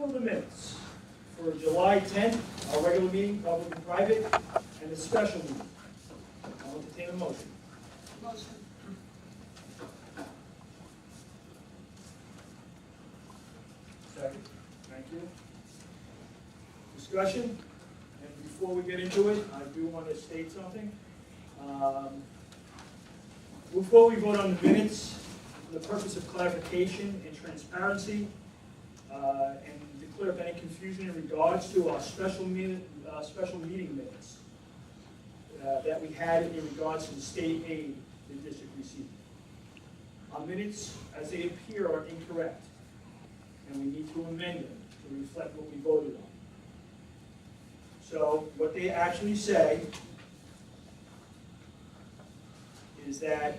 approval of the minutes for July 10th, our regular meeting, public and private, and the special meeting. I'll entertain a motion. Motion. Second. Thank you. Discussion, and before we get into it, I do want to state something. Before we vote on the minutes, for the purpose of clarification and transparency, and to clear up any confusion in regards to our special meeting minutes that we had in regards to the state aid the district received. Our minutes, as they appear, are incorrect, and we need to amend them to reflect what we voted on. So what they actually say is that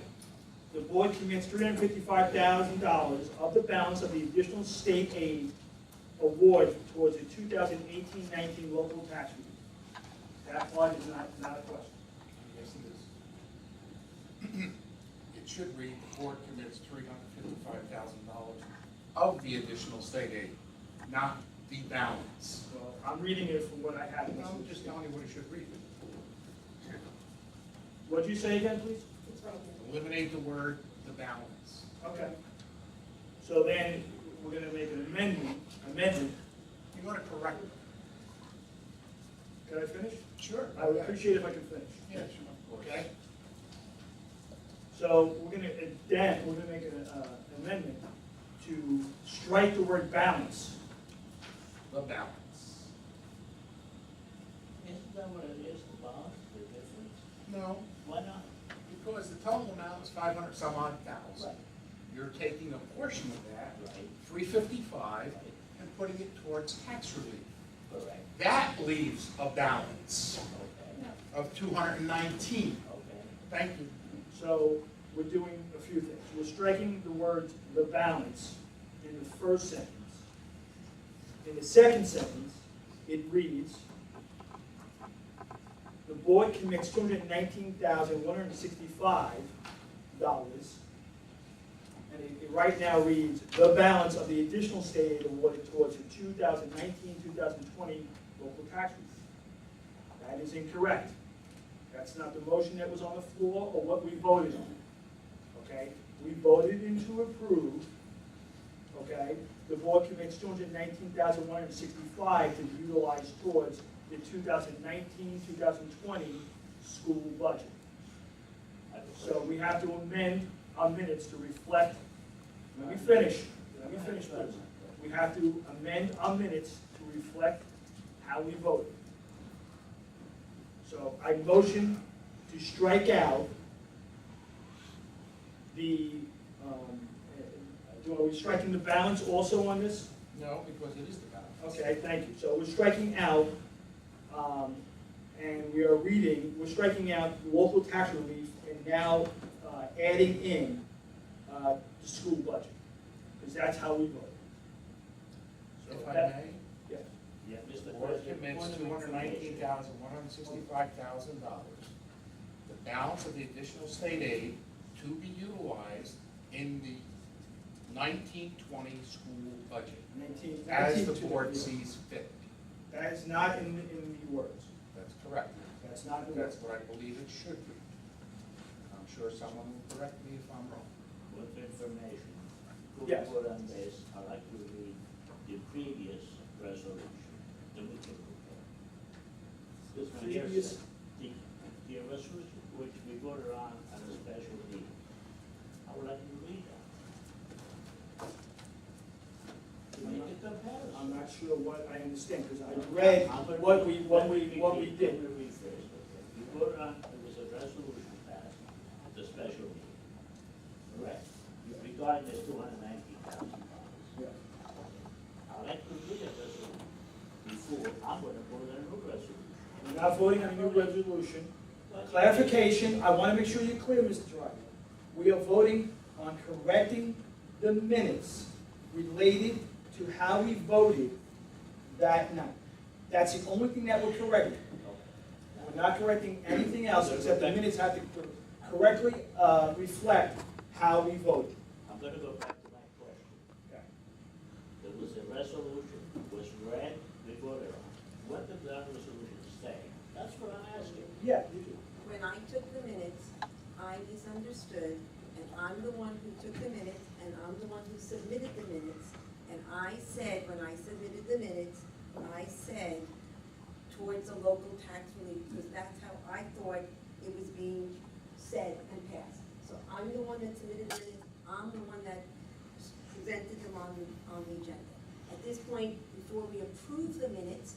the board commits $355,000 of the balance of the additional state aid award towards the 2018-19 local tax relief. That part is not a question. Yes, it is. It should read, the board commits $355,000 of the additional state aid, not the balance. So I'm reading it from what I have. I'm just telling you what it should read. What'd you say again, please? Eliminate the word, the balance. Okay. So then, we're gonna make an amendment. You want to correct it? Can I finish? Sure. I would appreciate if I could finish. Yeah, sure, of course. Okay? So we're gonna make an amendment to strike the word balance. The balance. Isn't that what it is, the balance, the difference? No, Why not? because the total amount is 500 some odd thousand. Right. You're taking a portion of that, Right. 355, and putting it towards tax relief. Correct. That leaves a balance Okay. of 219. Okay. Thank you. So we're doing a few things. We're striking the word the balance in the first sentence. In the second sentence, it reads, the board commits $219,165, and it right now reads, the balance of the additional state aid awarded towards the 2019-2020 local tax relief. That is incorrect. That's not the motion that was on the floor or what we voted on. Okay? We voted in to approve. Okay? The board commits $219,165 to be utilized towards the 2019-2020 school budget. So we have to amend our minutes to reflect. Let me finish, please. We have to amend our minutes to reflect how we voted. So I motion to strike out the, are we striking the balance also on this? No, because it is the balance. Okay, thank you. So we're striking out, and we're striking out local tax relief and now adding in the school budget, because that's how we voted. So If I that- may, Yeah. Yeah, Mr. the board President. commits point of information. $219,165,000, the balance of the additional state aid to be utilized in the 1920 school budget, 19 as the 19 board sees fit. That is not in the words. That's correct. That's not in the That's words. what I believe it should be. I'm sure someone will correct me if I'm wrong. With information. Good Yes. word on this, I'd like to read the previous resolution, then we can compare. This one here Previous- says, the resolution which we voted on at a special meeting. I would like you to read that. To make a comparison. I'm not sure what I understand, because I read what we did. Let me rephrase, okay. We voted on, there was a resolution passed at the special meeting. Correct. Regarding this $219,000. Yeah. I'd like to read that resolution before, I'm gonna vote on a new resolution. We're not voting on a new resolution. Clarification, I want to make sure you're clear, Mr. Driver. We are voting on correcting the minutes related to how we voted that night. That's the only thing that we're correcting. We're not correcting anything else, except the minutes have to correctly reflect how we voted. I'm gonna go back to my question. Okay. There was a resolution was read, we voted on. What did that resolution say? That's what I'm asking. Yeah, you do. When I took the minutes, I misunderstood, and I'm the one who took the minutes, and I'm the one who submitted the minutes. And I said, when I submitted the minutes, I said towards a local tax relief, because that's how I thought it was being said and passed. So I'm the one that submitted the minutes, I'm the one that presented them on the agenda. At this point, before we approve the minutes,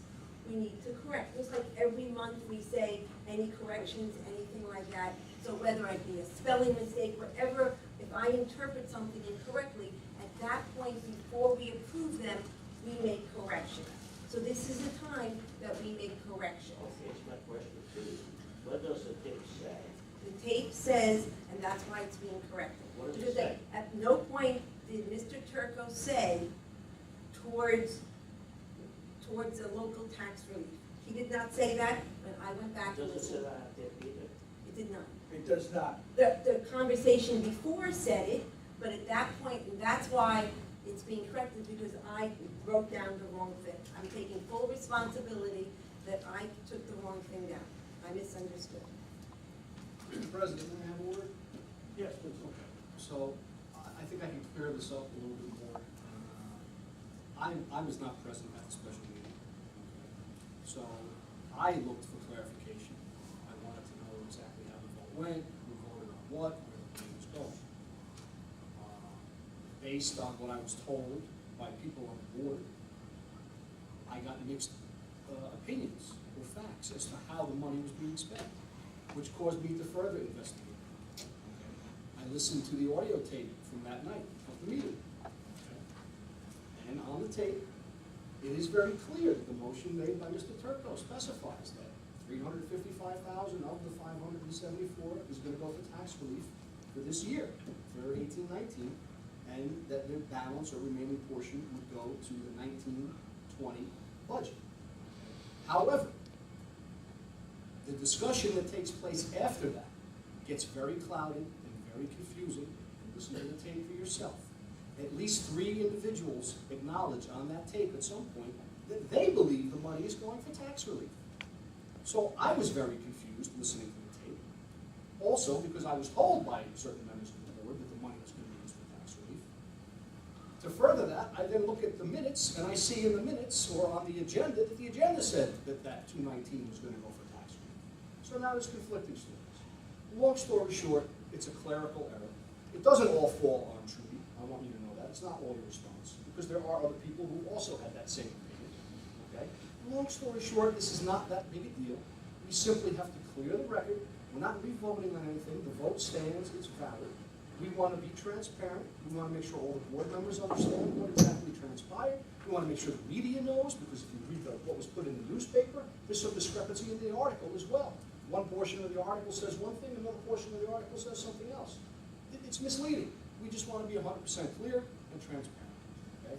we need to correct. Just like every month we say any corrections, anything like that. So whether it be a spelling mistake, whatever, if I interpret something incorrectly, at that point, before we approve them, we make corrections. So this is the time that we make corrections. Okay, it's my question to you. What does the tape say? The tape says, and that's why it's being corrected. What does it Because say? at no point did Mr. Turco say towards a local tax relief. He did not say that, but I went back and Does it say listened. that there either? It did not. It does not. The conversation before said it, but at that point, and that's why it's being corrected, because I wrote down the wrong thing. I'm taking full responsibility that I took the wrong thing down. I misunderstood. Mr. President, may I have a word? Yes, please. So, I think I can clear this up a little bit more. I was not present at the special meeting. So, I looked for clarification. I wanted to know exactly how the vote went, who voted on what, where the money was going. Based on what I was told by people on the board, I got mixed opinions or facts as to how the money was being spent, which caused me to further investigate. Okay. I listened to the audio tape from that night of the meeting. Okay. And on the tape, it is very clear that the motion made by Mr. Turco specifies that $355,000 of the $574 is going to go for tax relief for this year, for 18-19, and that the balance or remaining portion would go to the 19-20 budget. However, the discussion that takes place after that gets very clouded and very confusing. And listen to the tape for yourself. At least 3 individuals acknowledge on that tape at some point that they believe the money is going for tax relief. So I was very confused listening to the tape. Also because I was told by certain members of the board that the money was going to be used for tax relief. To further that, I then look at the minutes, and I see in the minutes or on the agenda that the agenda said that that 219 was going to go for tax relief. So now there's conflicting stories. Long story short, it's a clerical error. It doesn't all fall on Trudy. I want you to know that. It's not all your response, because there are other people who also had that same opinion. Okay? Long story short, this is not that big a deal. We simply have to clear the record. We're not re-voting on anything. The vote stands. It's valid. We want to be transparent. We want to make sure all the board members understand what exactly transpired. We want to make sure the media knows, because if you read what was put in the newspaper, there's some discrepancy in the article as well. One portion of the article says one thing, another portion of the article says something else. It's misleading. We just want to be 100% clear and transparent. Okay?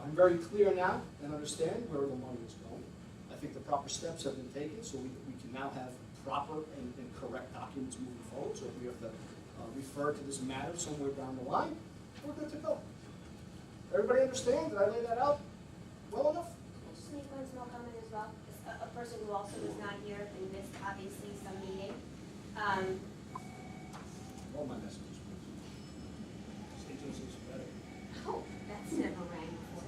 I'm very clear now and understand where the money is going. I think the proper steps have been taken, so we can now have proper and correct documents moving forward. So if we have to refer to this matter somewhere down the line, we're good to go. Everybody understand? Did I lay that out well enough? Just make one small comment as well. As a person who also was not here and missed obviously some meeting. All my messages. Oh, that's never rang before.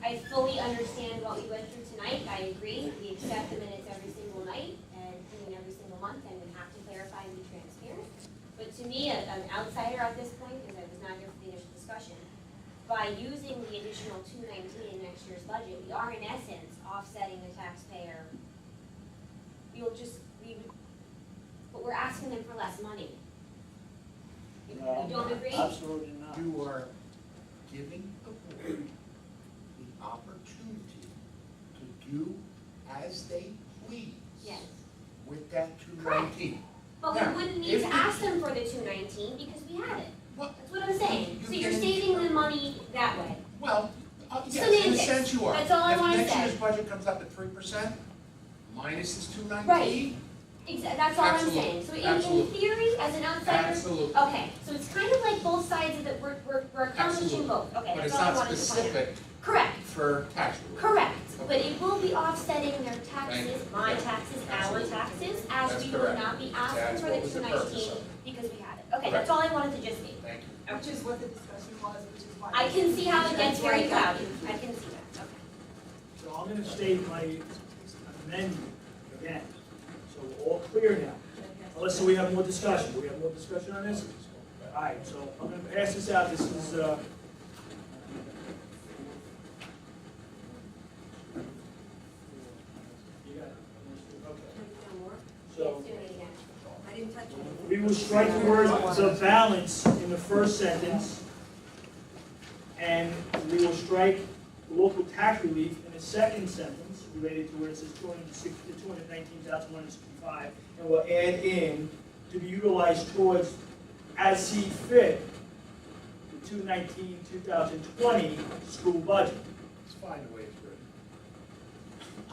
I fully understand what we went through tonight. I agree. We accept the minutes every single night and every single month, and we have to clarify and be transparent. But to me, as an outsider at this point, because I was not here for the initial discussion, by using the additional $219 in next year's budget, we are in essence offsetting the taxpayer. But we're asking them for less money. You don't agree? Absolutely not. You are giving the board the opportunity to do as they please Yes. with that 219. But Now, we wouldn't need if to you- ask them for the $219 because we have it. Well, That's what I'm saying. You So you're can- saving the money that way. Well, yes, in a Semantics. sense you are. That's all I wanna If next say. year's budget comes up at 3%, minus this 219, Right. That's all I'm Absolutely. saying. So in Absolutely. theory, as an outsider. Absolutely. Okay, so it's kind of like both sides of it, we're accomplishing Absolutely. both. Okay, But it's that's all I not wanted to point out. specific Correct, for tax relief. correct. But Okay. it will be offsetting their Thank taxes, you. my Yeah. taxes, our Absolutely. taxes, as That's we will correct. not be asking That's for what the was the 219 purpose of it. because we had it. Okay, Correct. that's all I wanted to just say. Thank you. Which is what the discussion was, which is why. I can see how it gets That's why very I got cloudy. I can see that, okay. So I'm gonna state my amendment again, so we're all clear now. Unless we have more discussion, we have more discussion on this? All right, so I'm gonna pass this out, this is, you got it, okay. So, Let's do it again. I didn't touch it. we will strike the word "the balance" in the first sentence, and we will strike local tax relief in the second sentence, related to where it says 219,165, and we'll add in to be utilized towards, as see fit, the 2019-2020 school budget. It's fine the way it's written.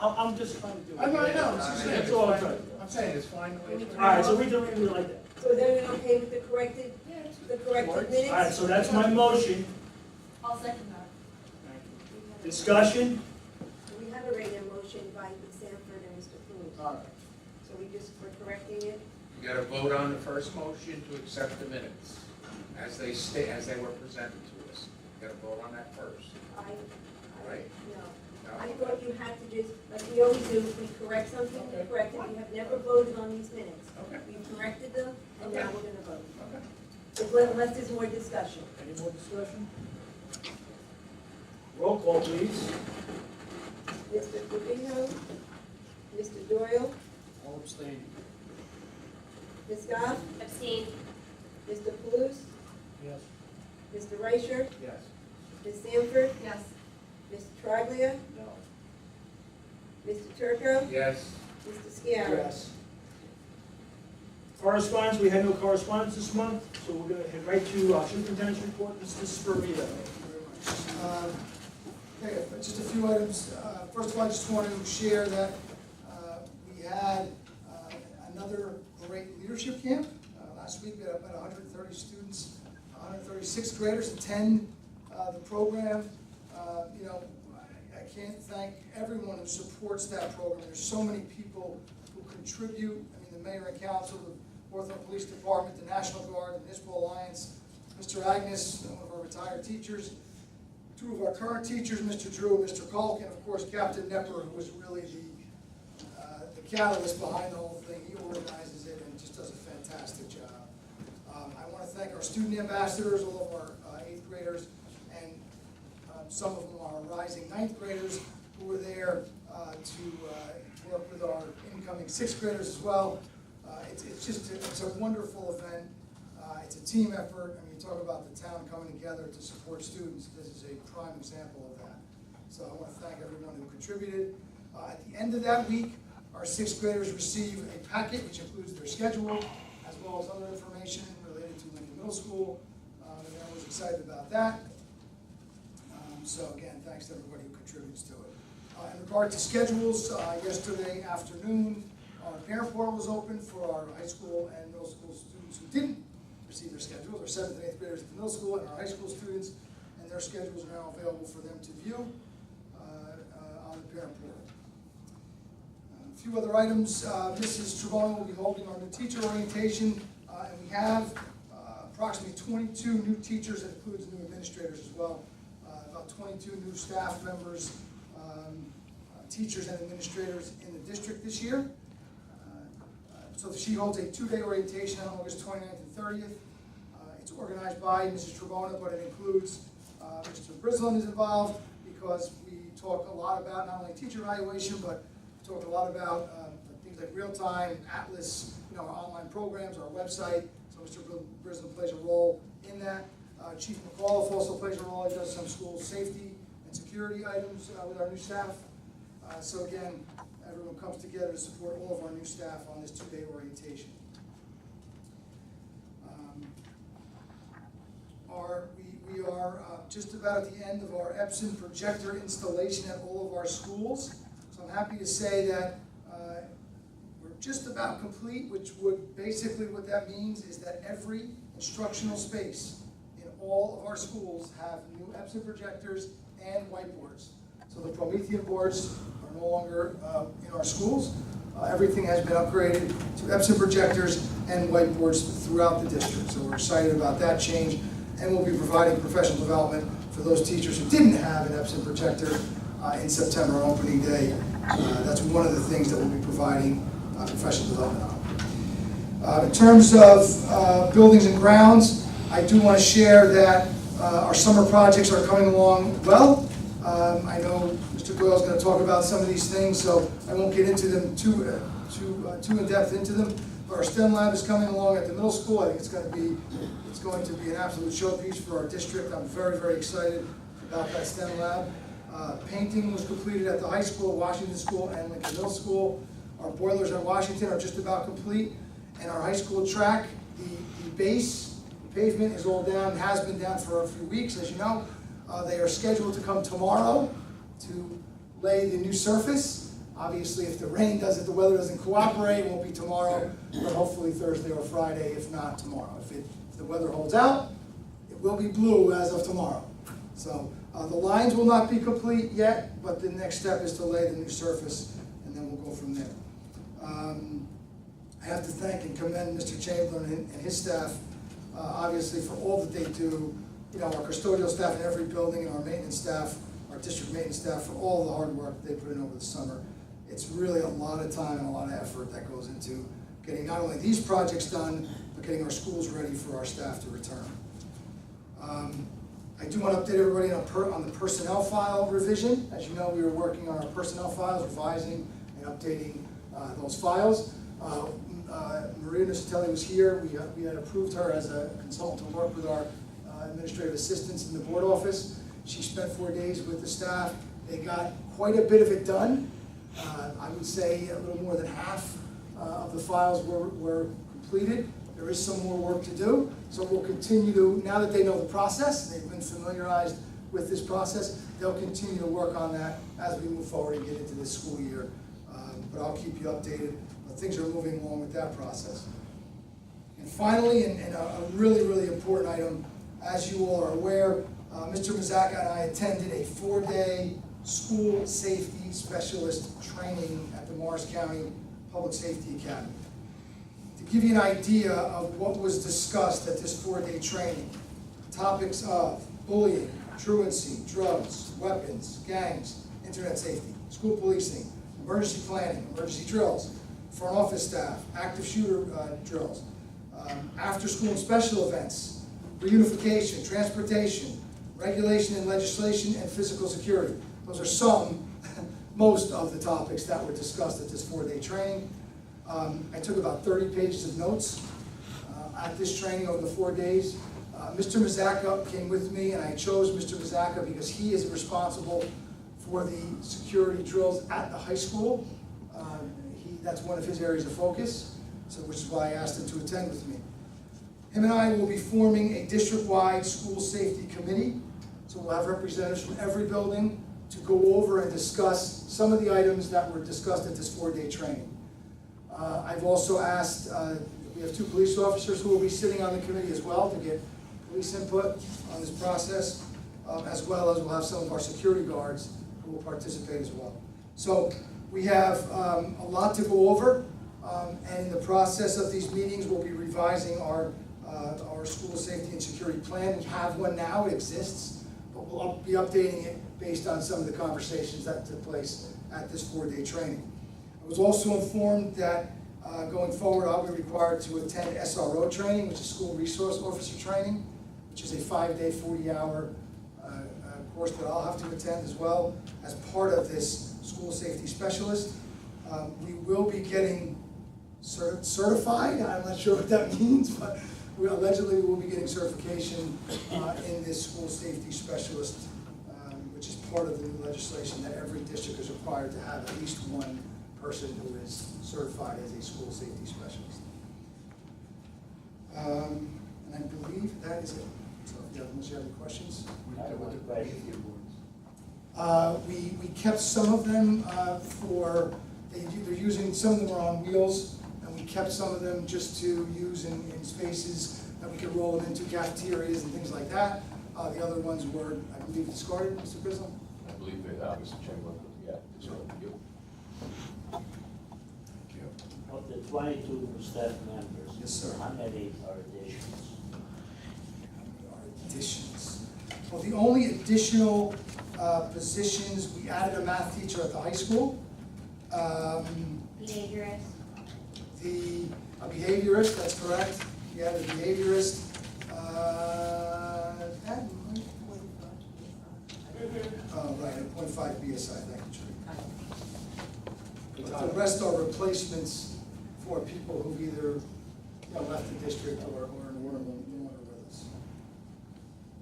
I'm just trying to do it. I know, it's just saying, That's it's all I'm fine. trying to do. I'm saying it's fine the way it's written. All right, so we do it like that. So then we're okay with the corrected minutes? All right, so that's my motion. I'll second that. Discussion? We have already a motion by Ms. Sanford and Mr. Cruz. All right. So we're correcting it? You gotta vote on the first motion to accept the minutes, as they were presented to us. You gotta vote on that first. Right. No. No? I thought you had to just, like we always do, if we correct something, we correct it. We have never voted on these minutes. Okay. We've corrected them, and now Okay. we're gonna vote. Okay. Unless there's more discussion. Any more discussion? Roll call, please. Mr. Trevino, Mr. Doyle, All abstaining. Ms. Goff, Abstain. Mr. Paluce, Yes. Mr. Reicher, Yes. Ms. Sanford, Yes. Mr. Traglia, No. Mr. Turco, Yes. Mr. Sciarra. Yes. Correspondence, we had no correspondence this month, so we're gonna head right to superintendent's report, Mr. Spermito. Okay, just a few items. First of all, I just want to share that we had another great leadership camp. Last week, we had about 130 students, 130 sixth graders attend the program. You know, I can't thank everyone who supports that program. There's so many people who contribute. I mean, the mayor and council, the Hawthorne Police Department, the National Guard, the Municipal Alliance, Mr. Agnes, one of our retired teachers, two of our current teachers, Mr. Drew and Mr. Kolk, and of course Captain Nepper, who was really the catalyst behind the whole thing. He organizes it and just does a fantastic job. I want to thank our student ambassadors, all of our 8th graders, and some of them are rising 9th graders who were there to work with our incoming 6th graders as well. It's a wonderful event. It's a team effort. I mean, you talk about the town coming together to support students. This is a prime example of that. So I want to thank everyone who contributed. At the end of that week, our 6th graders receive a packet which includes their schedule as well as other information related to Lincoln Middle School. And I was excited about that. So again, thanks to everybody who contributes to it. In regard to schedules, yesterday afternoon, our parent portal was open for our high school and middle school students who didn't receive their schedules, our 7th and 8th graders at the middle school and our high school students, and their schedules are now available for them to view on the parent portal. A few other items. Mrs. Trevone will be holding our new teacher orientation, and we have approximately 22 new teachers, that includes new administrators as well, about 22 new staff members, teachers and administrators in the district this year. So she holds a 2-day orientation on August 29th and 30th. It's organized by Mrs. Trevona, but it includes Mr. Brislin is involved because we talk a lot about not only teacher evaluation, but we talk a lot about things like real-time, Atlas, our online programs, our website. So Mr. Brislin plays a role in that. Chief McAuliffe also plays a role. He does some school safety and security items with our new staff. So again, everyone comes together to support all of our new staff on this 2-day orientation. We are just about at the end of our Epson projector installation at all of our schools. So I'm happy to say that we're just about complete, which would, basically what that means is that every instructional space in all of our schools have new Epson projectors and whiteboards. So the Promethean boards are no longer in our schools. Everything has been upgraded to Epson projectors and whiteboards throughout the district. So we're excited about that change, and we'll be providing professional development for those teachers who didn't have an Epson projector in September on opening day. That's one of the things that we'll be providing professional development on. In terms of buildings and grounds, I do want to share that our summer projects are coming along well. I know Mr. Doyle's going to talk about some of these things, so I won't get into them too in depth into them. But our STEM lab is coming along at the middle school. I think it's going to be an absolute showpiece for our district. I'm very, very excited about that STEM lab. Painting was completed at the high school, Washington School, and Lincoln Middle School. Our boilers at Washington are just about complete, and our high school track, the base, the pavement is all down, has been down for a few weeks, as you know. They are scheduled to come tomorrow to lay the new surface. Obviously, if the the weather doesn't cooperate, it won't be tomorrow, but hopefully Thursday or Friday, if not tomorrow. If the weather holds out, it will be blue as of tomorrow. So the lines will not be complete yet, but the next step is to lay the new surface, and then we'll go from there. I have to thank and commend Mr. Chamberlain and his staff, obviously, for all that they do. You know, our custodial staff in every building, and our maintenance staff, our district maintenance staff, for all the hard work they put in over the summer. It's really a lot of time and a lot of effort that goes into getting not only these projects done, but getting our schools ready for our staff to return. I do want to update everybody on the personnel file revision. As you know, we were working on our personnel files, revising and updating those files. Maria Nusatelli was here. We had approved her as a consultant to work with our administrative assistants in the board office. She spent 4 days with the staff. They got quite a bit of it done. I would say a little more than half of the files were completed. There is some more work to do, so we'll continue to, now that they know the process, they've been familiarized with this process, they'll continue to work on that as we move forward and get into this school year. But I'll keep you updated. But things are moving along with that process. And finally, and a really, really important item, as you all are aware, Mr. Mazzaka and I attended a 4-day school safety specialist training at the Morris County Public Safety Academy. To give you an idea of what was discussed at this 4-day training, topics of bullying, truancy, drugs, weapons, gangs, internet safety, school policing, emergency planning, emergency drills, front office staff, active shooter drills, after school and special events, reunification, transportation, regulation and legislation, and physical security. Those are most of the topics that were discussed at this 4-day training. I took about 30 pages of notes at this training over the 4 days. Mr. Mazzaka came with me, and I chose Mr. Mazzaka because he is responsible for the security drills at the high school. That's one of his areas of focus, so which is why I asked him to attend with me. Him and I will be forming a district-wide school safety committee, so we'll have representatives from every building to go over and discuss some of the items that were discussed at this 4-day training. I've also asked, we have 2 police officers who will be sitting on the committee as well to get police input on this process, as well as we'll have some of our security guards who will participate as well. So we have a lot to go over, and in the process of these meetings, we'll be revising our school safety and security plan. We have one now, it exists, but we'll be updating it based on some of the conversations that took place at this 4-day training. I was also informed that going forward, I'll be required to attend SRO training, which is School Resource Officer Training, which is a 5-day, 40-hour course that I'll have to attend as well as part of this school safety specialist. We will be getting certified. I'm not sure what that means, but allegedly we will be getting certification in this school safety specialist, which is part of the new legislation that every district is required to have at least one person who is certified as a school safety specialist. And I believe that is it. So unless you have any questions. We kept some of them for they're using, some of them are on wheels, and we kept some of them just to use in spaces that we could roll them into cafeterias and things like that. The other ones were, I believe, discarded, Mr. Griswold? I believe they, Mr. Chamberlain, yeah, so, you. Of the 22 new staff members. Yes, sir. How many are additions? Additions. Well, the only additional positions, we added a math teacher at the high school. Behaviorist. A behaviorist, that's correct. We added a behaviorist. That might oh, right, at 0.5 BSI, thank you, Judy. The rest are replacements for people who've either left the district or no longer with us.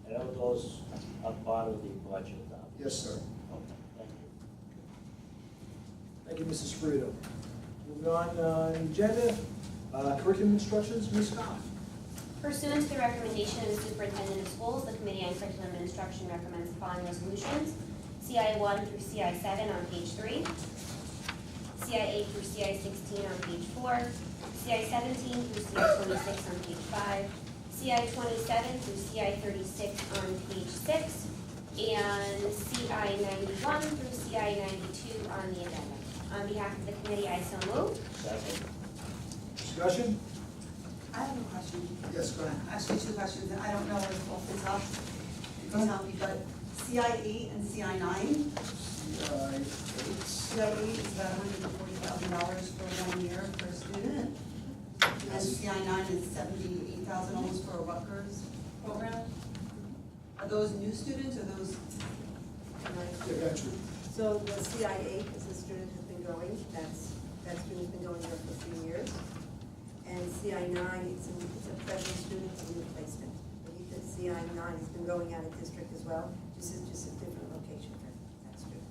And all those are part of the budget now? Yes, sir. Okay, thank you. Thank you, Mrs. Frito. Moving on, agenda, curriculum instructions, Ms. Scott. Pursuant to the recommendation of the superintendent of schools, the Committee on Curriculum and Instruction recommends the following resolutions. CI 1 through CI 7 on page 3. CI 8 through CI 16 on page 4. CI 17 through CI 26 on page 5. CI 27 through CI 36 on page 6. And CI 91 through CI 92 on the addendum. On behalf of the committee, I so move. Second. Discussion? I have a question. Yes, go ahead. Actually, two questions, and I don't know if all fits up. You can tell me, but CI 8 and CI 9. CI 8 is about $140,000 for 1 year per student. And CI 9 is $78,000 almost for a Rutgers program. Are those new students or those? Yeah, gotcha. So the CIA, because the student has been going, that student's been going there for 3 years. And CI 9, it's a freshman student, it's a replacement. The CI 9 has been going out of district as well, just a different location for that student.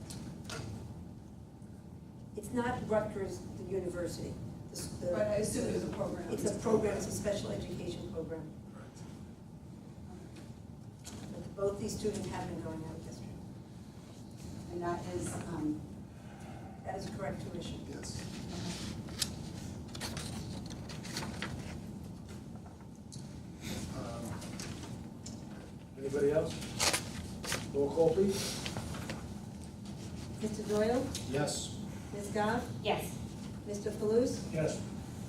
It's not Rutgers, the university. But I assume there's a program. It's a program, it's a special education program. But both these students have been going out of district. And that is, That is correct tuition. Yes. Anybody else? Roll call, please. Mr. Doyle? Yes. Ms. Goff? Yes. Mr. Falus? Yes.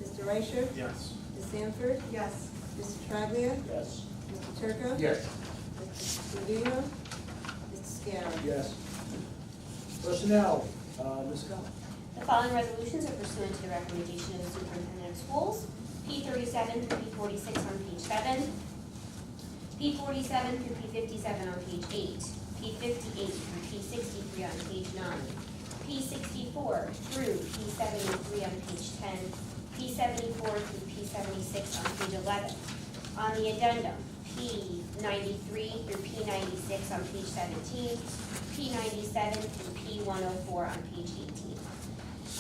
Mr. Reicher? Yes. Ms. Sanford? yes. Mr. Traglia? Yes. Mr. Turco? Yes. Mr. Trevino? Mr. Scarrow? Yes. Personnel, Ms. Scott. The following resolutions are pursuant to the recommendation of the superintendent of schools. P37 through P46 on page 7. P47 through P57 on page 8. P58 through P63 on page 9. P64 through P73 on page 10. P74 through P76 on page 11. On the addendum, P93 through P96 on page 17. P97 through P104 on page 18.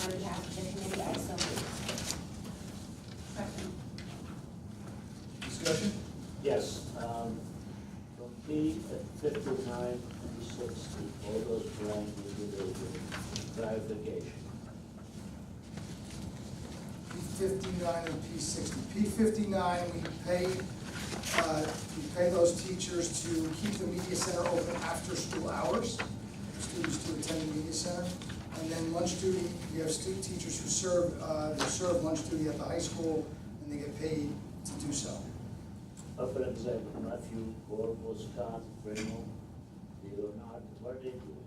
On behalf of the committee, I so move. Second. Discussion? Yes, from P 59 to 60, all those blank with the clarification. P59 and P60. P59, we pay those teachers to keep the media center open after school hours, for students to attend the media center. And then lunch duty, we have student teachers who serve lunch duty at the high school, and they get paid to do so. For example, Matthew, Corvo, Scott, Breno, Leonard, what are they doing?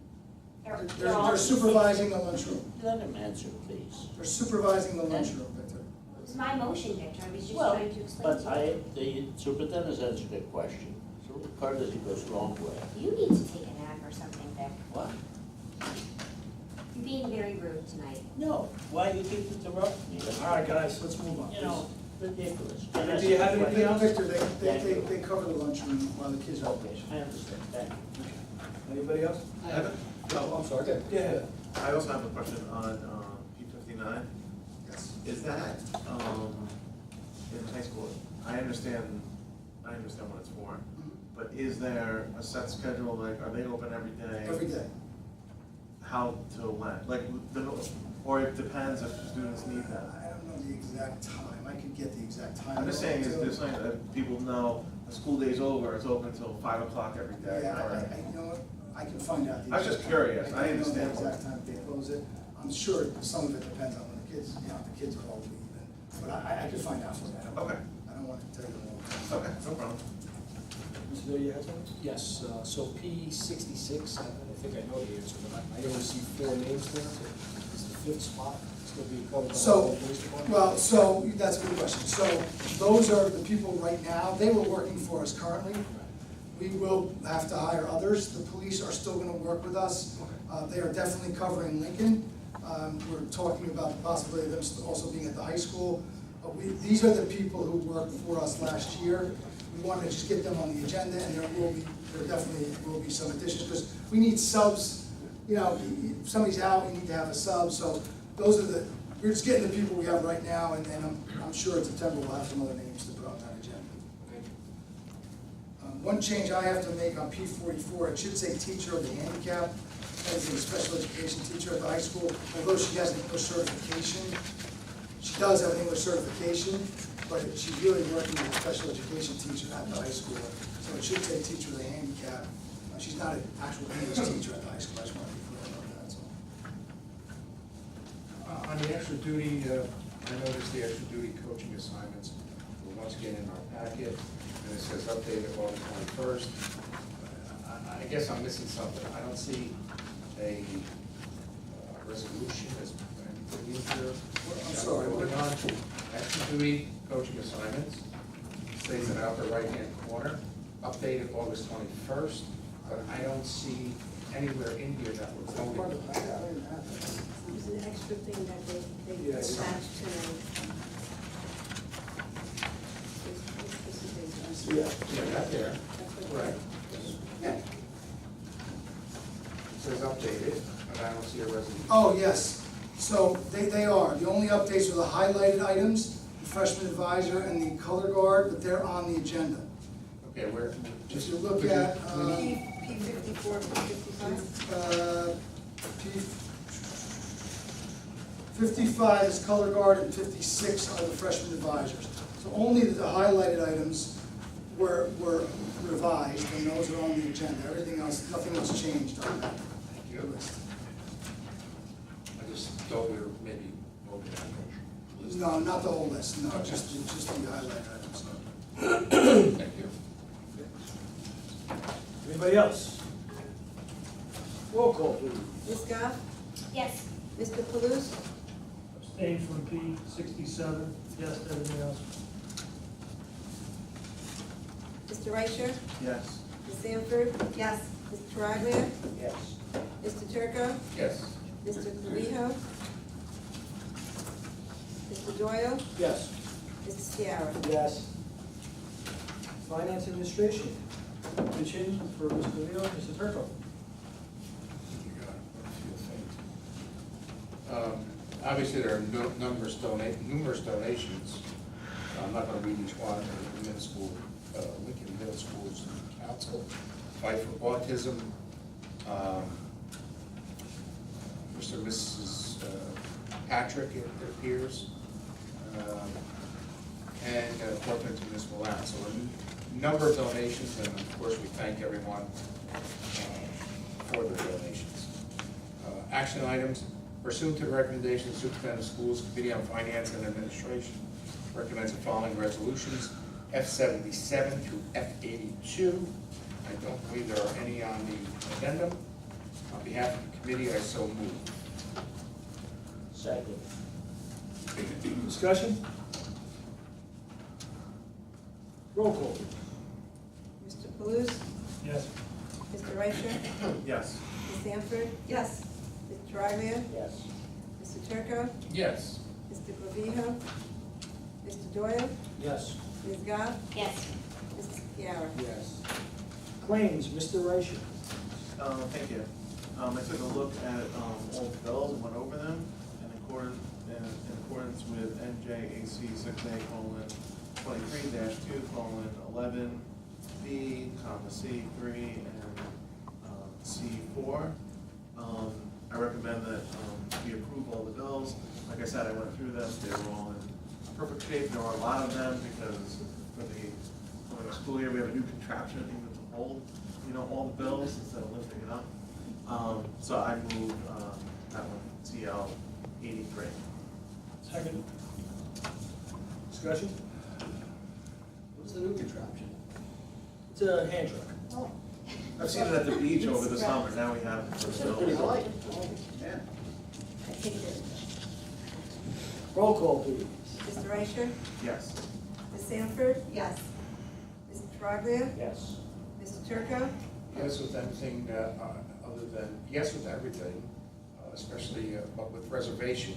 They're supervising the lunchroom. Let him answer, please. They're supervising the lunchroom, Victor. It was my motion, Victor, I was just Well, trying to explain but to you. the superintendent's answered the question, so courtesy goes a long way. You need to take a nap or something, Vic. What? You're being very rude tonight. No, why you keep interrupting me? All right, guys, let's move on. You know, ridiculous. Do you have anything else? Victor, they cover the lunchroom while the kids are Okay, vacation. I understand, thank you. Anybody else? Oh, I'm sorry, go Go ahead. I also have a question on P59. Yes. Is that in high school? I understand what it's for, but is there a set schedule, like, are they open every day? Every day. How to when? Like, or it depends if students need them? I don't know the exact time, I could get the exact time. I'm just saying, is this something that people know, the school day's over, it's open until 5 o'clock every day? Yeah, or- you know what, I can find out. I was just curious. I don't know understand. the exact time they close it. I'm sure some of it depends on when the kids, you know, the kids are all leaving, but I could find out for that. Okay. I don't want to tell you the wrong time. Okay, no problem. Mr. Miller, you had something? Yes, so P66, I think I know the answer, but I only see 4 names there. It's the 5th spot, it's gonna be covered by the So, whole police department? well, so, that's a good question. So, those are the people right now, they were working for us currently. We will have to hire others. The police are still gonna work with us. They are definitely covering Lincoln. We're talking about the possibility of them also being at the high school. These are the people who worked for us last year. We wanted to just get them on the agenda, and there definitely will be some additions, because we need subs. You know, if somebody's out, we need to have a sub, so those are we're just getting the people we have right now, and I'm sure in September we'll have some other names to put on that agenda. One change I have to make on P44, it should say teacher of the handicap, as a special education teacher at the high school, although she has an English certification. She does have an English certification, but she's really working as a special education teacher at the high school, so it should say teacher of the handicap. She's not an actual English teacher at the high school, I just want to be clear about that, that's all. On the extra duty, I noticed the extra duty coaching assignments were once again in our packet, and it says updated August 21st. I guess I'm missing something. I don't see a resolution as anything in here. I'm sorry, what? Moving on to extra duty coaching assignments, states in the upper right-hand corner, updated August 21st, but I don't see anywhere in here that was Part voted. of the packet, I don't even have that. It was an extra thing that they Yes. attached tonight. This is a- Yeah. Yeah, not there. Right. Yeah. It says updated, but I don't see a resolution. Oh, yes, so they are, the only updates are the highlighted items, the freshman advisor and the color guard, but they're on the agenda. Okay, where, If just. you look at, P54, P55? P 55 is color guard and 56 are the freshman advisors. So only the highlighted items were revised, and those are on the agenda. Everything else, nothing else changed on that list. I just thought we were maybe voting on the list. No, not the whole list, no, just the highlighted items. Thank you. Anybody else? Roll call, please. Ms. Goff? Yes. Mr. Paluso? Abstain from P67, yes to everything else. Mr. Reicher? Yes. Ms. Sanford? Yes. Mr. Troglia? Yes. Mr. Turco? Yes. Mr. Clavijo? Mr. Doyle? Yes. Mr. Ciara? Yes. Finance Administration, petition for Mr. Leo, Mr. Turco. Obviously, there are numerous donations. I'm not gonna read each one. The middle school, Lincoln Middle School's Council, Fight for Autism, Mr. and Mrs. Patrick, it appears, and Portland Municipal Land. So a number of donations, and of course, we thank everyone for the donations. Action items, pursuant to the recommendation of the Superintendent of Schools Committee on Finance and Administration, recommends the following resolutions, F77 through F82. I don't believe there are any on the addendum. On behalf of the committee, I so move. Second. Discussion? Roll call. Mr. Paluso? Yes. Mr. Reicher? Yes. Ms. Sanford? Yes. Mr. Troglia? Yes. Mr. Turco? Yes. Mr. Clavijo? Mr. Doyle? Yes. Ms. Goff? Yes. Mr. Ciara? Yes. Claims, Mr. Reicher. Thank you. I took a look at all the bills and went over them in accordance with NJAC 6A:23-2:11B, C3 and C4. I recommend that we approve all the bills. Like I said, I went through them, they were all in perfect shape. There are a lot of them because for the school year, we have a new contraption even to hold, all the bills instead of lifting it up. So I move that one, CL 83. Second. Discussion? What's the new contraption? It's a hand truck. I've seen it at the beach over the summer, now we have it for the I bills. like it. Yeah. I take it. Roll call, please. Mr. Reicher? Yes. Ms. Sanford? Yes. Mr. Troglia? Yes. Mr. Turco? Yes with anything, other than, yes with everything, especially, but with reservation,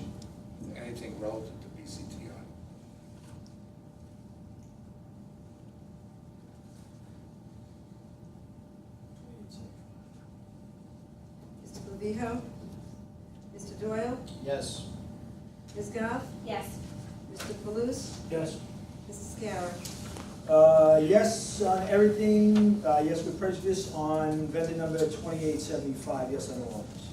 anything relative to BCTI. Mr. Clavijo? Mr. Doyle? Yes. Ms. Goff? Yes. Mr. Paluce? Yes. Mrs. Scour? Yes on everything, yes with prejudice on vendor number 2875, yes on all of this.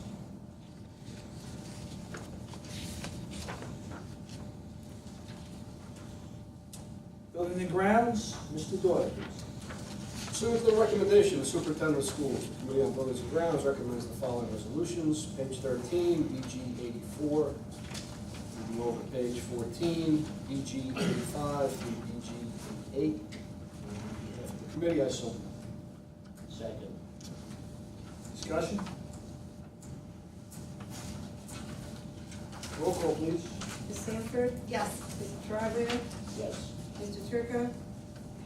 Building and grounds, Mr. Doyle, please. Pursuant to the recommendation of the Superintendent of Schools, the Committee on Buildings and Grounds recommends the following resolutions. Page 13, BG 84. We go over page 14, BG 85 through BG 88. The committee, I so move. Second. Discussion? Roll call, please. Ms. Sanford? Yes. Mr. Troglia? Yes. Mr. Turco?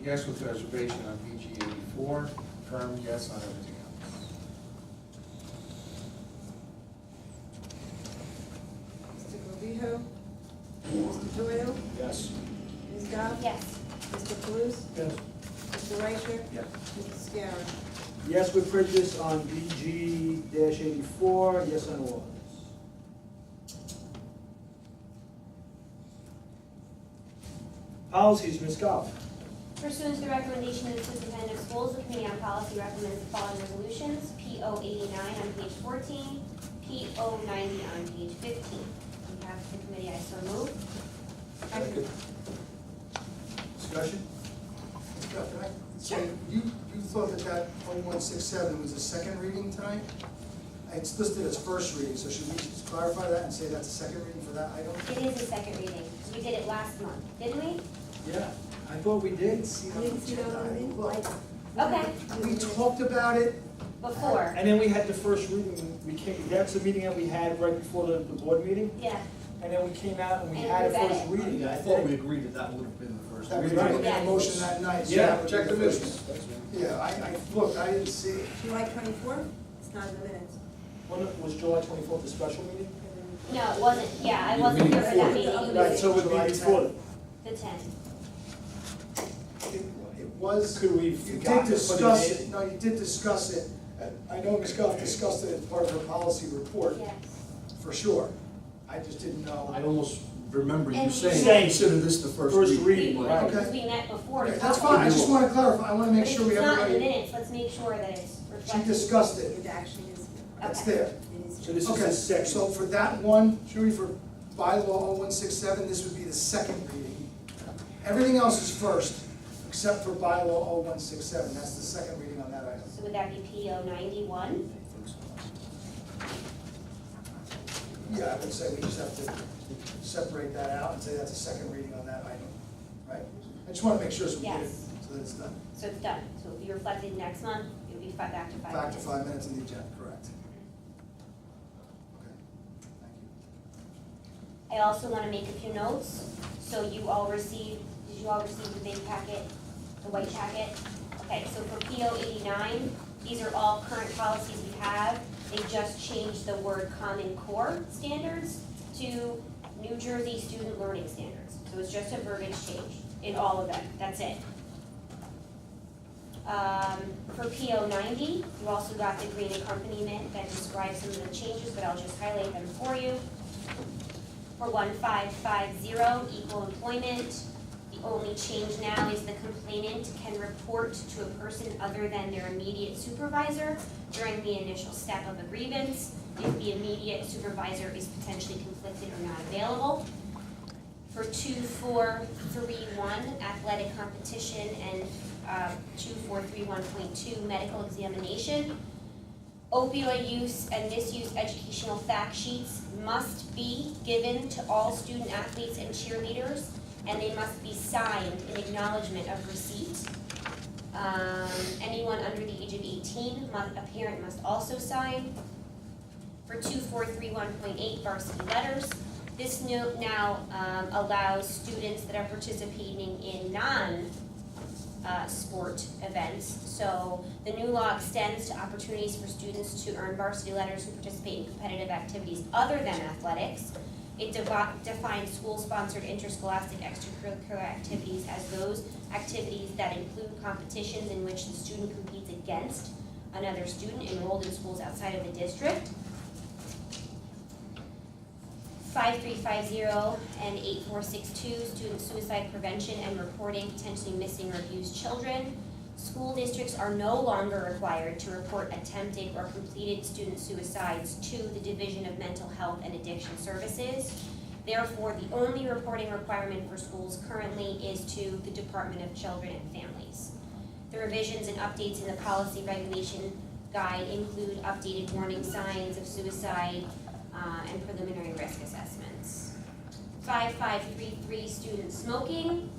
Yes with reservation on BG 84, firm yes on everything else. Mr. Clavijo? Mr. Doyle? Yes. Ms. Goff? Yes. Mr. Paluce? Yes. Mr. Reicher? Yes. Mrs. Scour? Yes with prejudice on BG-84, yes on all of this. Policies, Ms. Goff. Pursuant to the recommendation of the Superintendent of Schools, the Committee on Policy recommends the following resolutions: PO 89 on page 14, PO 90 on page 15. On behalf of the committee, I so move. Second. Discussion? Can I say, you thought that 0167 was a second reading tonight? It's listed as first reading, so should we just clarify that and say that's a second reading for that item? It is a second reading, because we did it last month, didn't we? Yeah, I thought we did. I didn't see that on the minute. Okay, We talked about it, before, And then we had the first reading, that's the meeting that we had right before the board meeting, yeah. and then we came out and we And had a we read first it. reading. Yeah, I thought we agreed that that would have been the first. that was Right. a motion that night. so Yeah, that would Check be the first minutes. one. Yeah, I looked, I didn't see it. July 24th? It's not in the minutes. When was July 24th, the special meeting? No, it wasn't, yeah, I wasn't here for that meeting, Right, so it would be before. the 10th. It was, Could we you forgot did to put discuss it it, no, you did discuss it. I know Ms. Goff discussed it as part of her policy report, Yes. for sure. I just didn't know. I almost remember you And saying, saying consider this the first first reading. reading, We- right. Because we met before to Okay, talk that's about fine, I it. just wanna clarify, I wanna make But sure if we it's not in the everybody, minutes, let's make sure that it's she reflected. discussed it, It actually is. it's Okay. there. It is. So this is Okay, the second. so for that one, Judy, for bylaw 0167, this would be the second reading. Everything else is first, except for bylaw 0167, that's the second reading on that item. So would that be PO 91? Yeah, I would say we just have to separate that out and say that's a second reading on that item, right? I just wanna make sure so we get it, Yes. so that it's done. So it's done. So it'll be reflected next month, it'll be back to 5 Back minutes. to 5 minutes in the agenda, correct. Okay, thank you. I also want to make a few notes. So you all received, did you all receive the big packet, the white packet? Okay, so for PO 89, these are all current policies we have. They just changed the word Common Core standards to New Jersey Student Learning Standards. So it's just a verbiage change in all of them, that's it. For PO 90, you also got the green accompaniment that describes some of the changes, but I'll just highlight them for you. For 1550, equal employment, the only change now is the complainant can report to a person other than their immediate supervisor during the initial step of a grievance. if the immediate supervisor is potentially conflicted or not available. For 2431, athletic competition, and 2431.2, medical examination, opioid use and misuse educational fact sheets must be given to all student athletes and cheerleaders, and they must be signed in acknowledgement of receipt. Anyone under the age of 18, a parent must also sign. For 2431.8, varsity letters, this note now allows students that are participating in non-sport events. So the new law extends to opportunities for students to earn varsity letters who participate in competitive activities other than athletics. It defines school-sponsored interscholastic extracurricular activities as those activities that include competitions in which the student competes against another student enrolled in schools outside of the district. 5350 and 8462, student suicide prevention and reporting potentially missing or abused children. School districts are no longer required to report attempted or completed student suicides to the Division of Mental Health and Addiction Services. Therefore, the only reporting requirement for schools currently is to the Department of Children and Families. The revisions and updates in the policy regulation guide include updated warning signs of suicide and preliminary risk assessments. 5533, student smoking.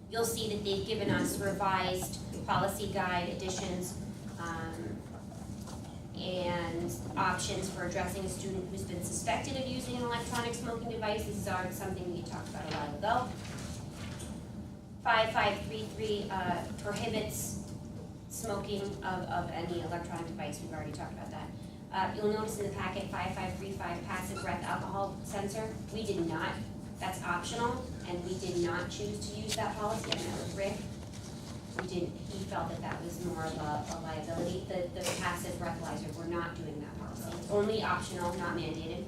You'll see that they've given us revised policy guide additions and options for addressing a student who's been suspected of using an electronic smoking device. This is something we talked about a while ago. 5533 prohibits smoking of any electronic device. We've already talked about that. You'll notice in the packet 5535 passive breath alcohol sensor. We did not. That's optional, and we did not choose to use that policy. I met with Rick. He felt that that was more of a liability. The passive breathalyzer, we're not doing that policy. It's only optional, not mandated.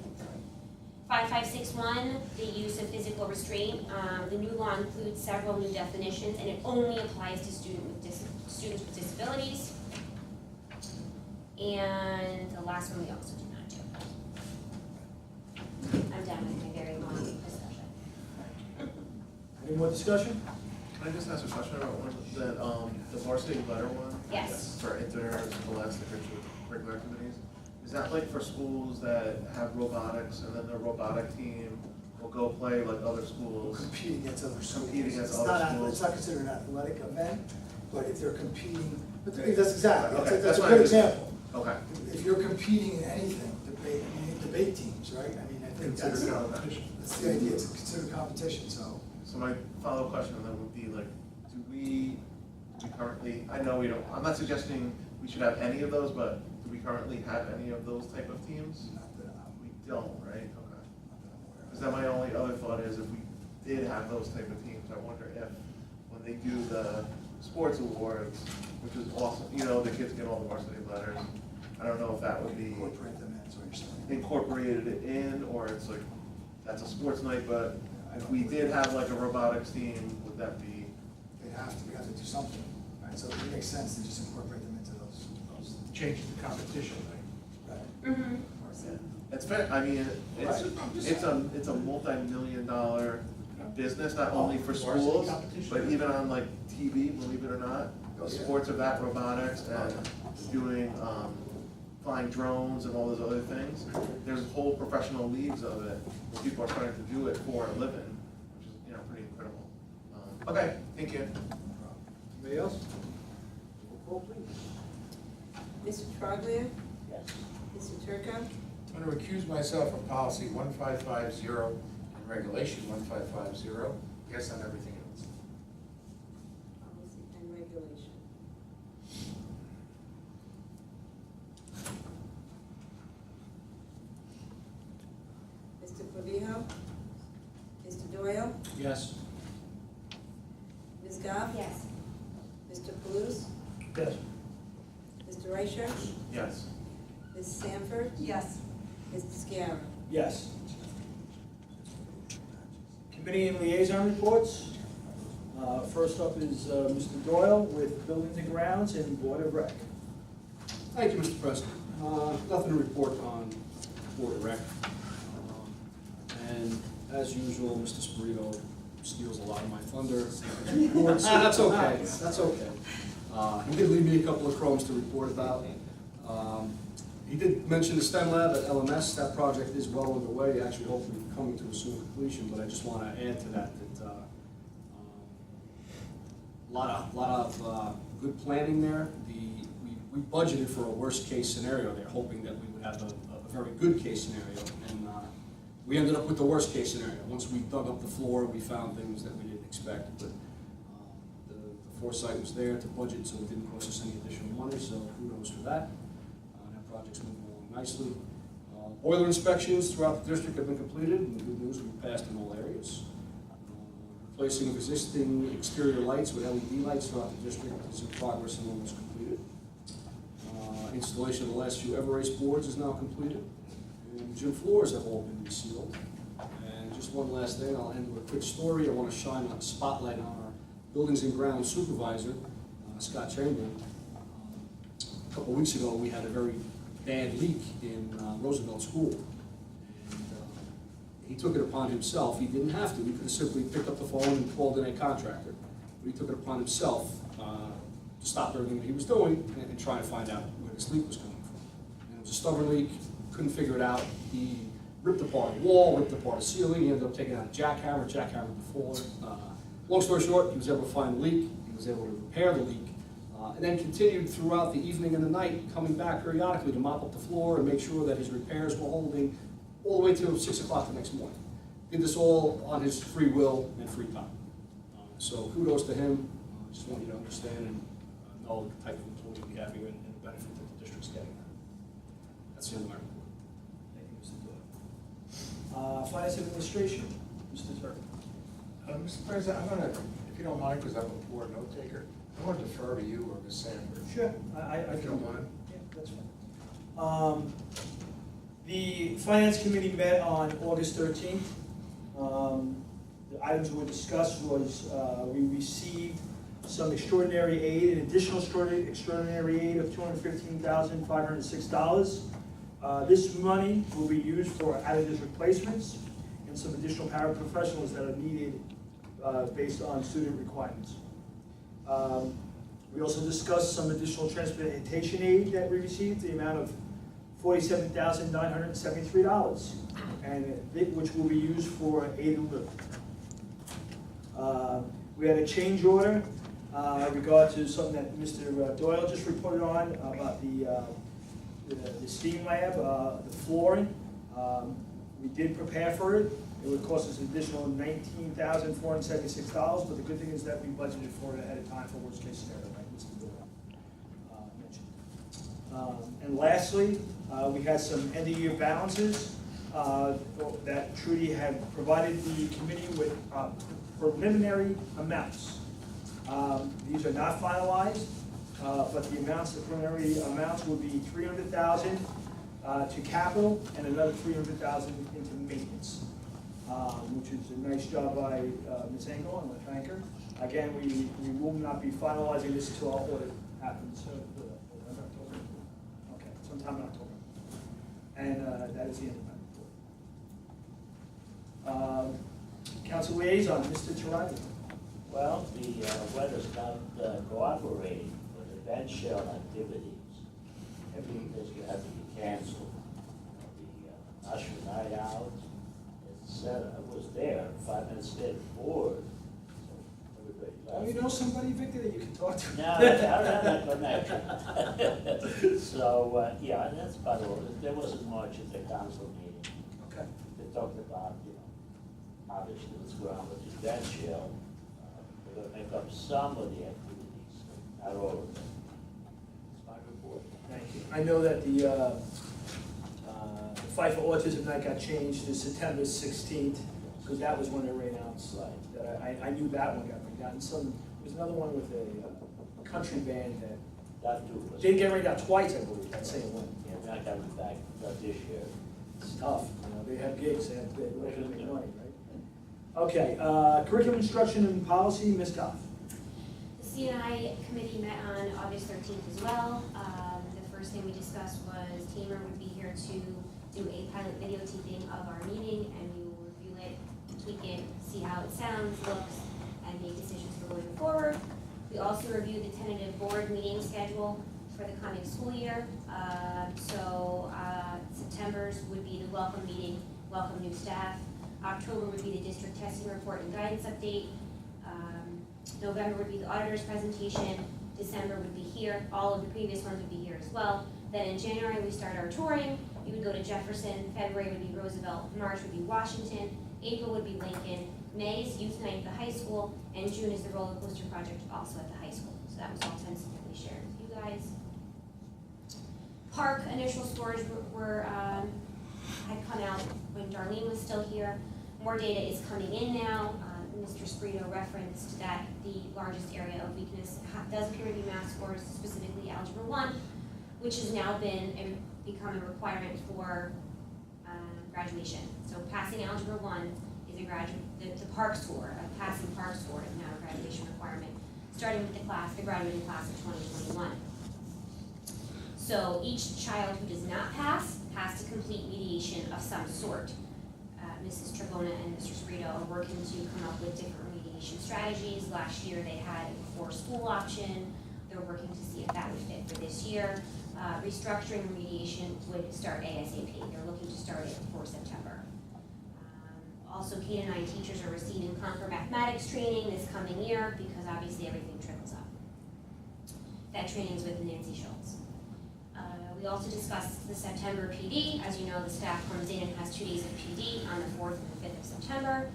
5561, the use of physical restraint. The new law includes several new definitions, and it only applies to students with disabilities. And the last one we also do not do. I'm done with my very long discussion. Any more discussion? Can I just ask a question about the varsity letter one? Yes. For interscholastic extracurricular activities? Is that like for schools that have robotics and then the robotic team will go play like other schools? Compete against other schools. Compete against It's other not schools. It's not considered an athletic event, but if they're competing, that's exactly, Okay, that's a what good I just- example. Okay. If you're competing in anything, debate teams, right? I mean, I think that's the idea, it's considered competition, so. So my follow-up question then would be like, do we currently, I know we don't, I'm not suggesting we should have any of those, but do we currently have any of those type of teams? Not that We don't, right? Okay. I'm aware of. Because then my only other thought is if we did have those type of teams, I wonder if when they do the sports awards, which is awesome, you know, the kids get all the varsity letters, I don't know if that would be Incorporate them in, is what you're saying. incorporated in, or it's like, that's a sports night, but if we did have like a robotics team, would that be? We have to do something, right? So it makes sense to just incorporate them into those. Change the competition, right? Right. Mm-hmm. It's fair, I mean, it's a multi-million-dollar business, not only for schools, but even on like TV, believe it or not. The sports of that, robotics, and doing, flying drones and all those other things. There's whole professional leagues of it, where people are trying to do it for a living, which is, pretty incredible. Okay, thank you. Anybody else? Roll call, please. Mr. Troglia? Yes. Mr. Turco? I'm going to recuse myself from policy 1550 and regulation 1550. Yes on everything else. Policy and regulation. Mr. Clavijo? Mr. Doyle? Yes. Ms. Goff? Yes. Mr. Palooz? Yes. Mr. Reicher? Yes. Ms. Sanford? Yes. Mr. Sciarra? Yes. Committee and liaison reports. First up is Mr. Doyle with Buildings and Grounds and Board of Rec. Thank you, Mr. President. Nothing to report on Board of Rec. And as usual, Mr. Spirito steals a lot of my thunder. Reports. That's okay, that's okay. He did leave me a couple of crumbs to report about. He did mention the STEM lab at LMS. That project is well underway, actually hopefully coming to a soon completion, but I just want to add to that a lot of good planning there. We budgeted for a worst case scenario there, hoping that we would have a very good case scenario, and we ended up with the worst case scenario. Once we dug up the floor, we found things that we didn't expect, but the foresight was there to budget, so it didn't cost us any additional money, so kudos for that. That project's moving along nicely. Boiler inspections throughout the district have been completed, and the good news, we've passed in all areas. Replacing of existing exterior lights with LED lights throughout the district is in progress and almost completed. Installation of the last few Everrace boards is now completed. And gym floors have all been resealed. And just one last thing, I'll end with a quick story. I want to shine a spotlight on our Buildings and Grounds Supervisor, Scott Chamberlain. A couple weeks ago, we had a very bad leak in Roosevelt School. And he took it upon himself. He didn't have to. He could have simply picked up the phone and called in a contractor. But he took it upon himself to stop everything that he was doing and try to find out where this leak was coming from. And it was a stubborn leak. Couldn't figure it out. He ripped apart the wall, ripped apart the ceiling. He ended up taking out a jackhammer the floor. Long story short, he was able to find the leak. He was able to repair the leak. And then continued throughout the evening and the night, coming back periodically to mop up the floor and make sure that his repairs were holding all the way till 6 o'clock the next morning. Did this all on his free will and free time. So kudos to him. Just want you to understand and know the type of employee we have here and the benefit that the district's getting. That's the end of my report. Thank you, Mr. Doyle. Finance Administration, Mr. Turk. Mr. President, I'm gonna, if you don't mind, because I'm a poor note taker, I want to defer to you or Ms. Sandberg. Sure, I If you don't mind. Yeah, that's fine. The Finance Committee met on August 13th. The items were discussed was we received some extraordinary aid, an additional extraordinary aid of $215,506. This money will be used for out-of-district placements and some additional paraprofessionals that are needed based on student requirements. We also discussed some additional transportation aid that we received, the amount of $47,973, and which will be used for aid and lieu. We had a change order in regard to something that Mr. Doyle just reported on about the STEAM lab, the flooring. We did prepare for it. It would cost us an additional $19,476, but the good thing is that we budgeted for it ahead of time for worst case scenario, like Mr. Doyle mentioned. And lastly, we had some end of year balances that Trudy had provided the committee with preliminary amounts. These are not finalized, but the amounts, the preliminary amounts will be $300,000 to capital and another $300,000 into maintenance. Which is a nice job by Ms. Engel, and I thank her. Again, we will not be finalizing this until our audit happens, October. Okay, sometime in October. And that is the end of my report. Council liaison, Mr. Tarabi. Well, the weather's not cooperating with the bench shell activities. Everything is going to have to be canceled. The usher night out, I was there, 5 minutes later, bored. So everybody left. Oh, you know somebody, Victor, that you can talk to? No, I don't have that connection. So, yeah, and that's about all. There wasn't much at the council meeting. Okay. They talked about, obviously what's going on with the bench shell. We're going to make up some of the activities, not all of them. That's my report. Thank you. I know that the Fight for Autism Night got changed to September 16th, because that was when it ran out. Right. That I knew that one got rained out. And there's another one with a country band that That too was. didn't get rained out twice, I believe, that same one. Yeah, we're not coming back, not this year. It's tough, they have gigs, they really have to make money, right? Okay, curriculum instruction and policy, Ms. Goff. The CNI committee met on August 13th as well. The first thing we discussed was Tamer would be here to do a pilot videotaping of our meeting, and we will review it, tweak it, see how it sounds, looks, and make decisions for going forward. We also reviewed the tentative board meeting schedule for the coming school year. September's would be the welcome meeting, welcome new staff. October would be the district testing report and guidance update. November would be the auditor's presentation. December would be here. All of the previous ones would be here as well. Then in January, we start our touring. You would go to Jefferson. February would be Roosevelt. March would be Washington. April would be Lincoln. May is youth night at the high school. And June is the roller coaster project also at the high school. So that was all tentatively shared with you guys. Park initial scores had come out when Darlene was still here. More data is coming in now. Mr. Sprito referenced that the largest area of weakness does appear to be math scores, specifically Algebra 1, which has now become a requirement for graduation. So passing Algebra 1 is the PARC score, a passing PARC score is now a graduation requirement, starting with the graduating class of 2021. So each child who does not pass has to complete mediation of some sort. Mrs. Tribona and Mr. Sprito are working to come up with different mediation strategies. Last year they had a before-school option. They're working to see if that would fit for this year. Restructuring remediation would start ASAP. They're looking to start it before September. Also, K-9 teachers are receiving Conquer Mathematics training this coming year because obviously everything trickles up. That training is with Nancy Schultz. We also discussed the September PD. As you know, the staff comes in and has 2 days of PD on the 4th and the 5th of September.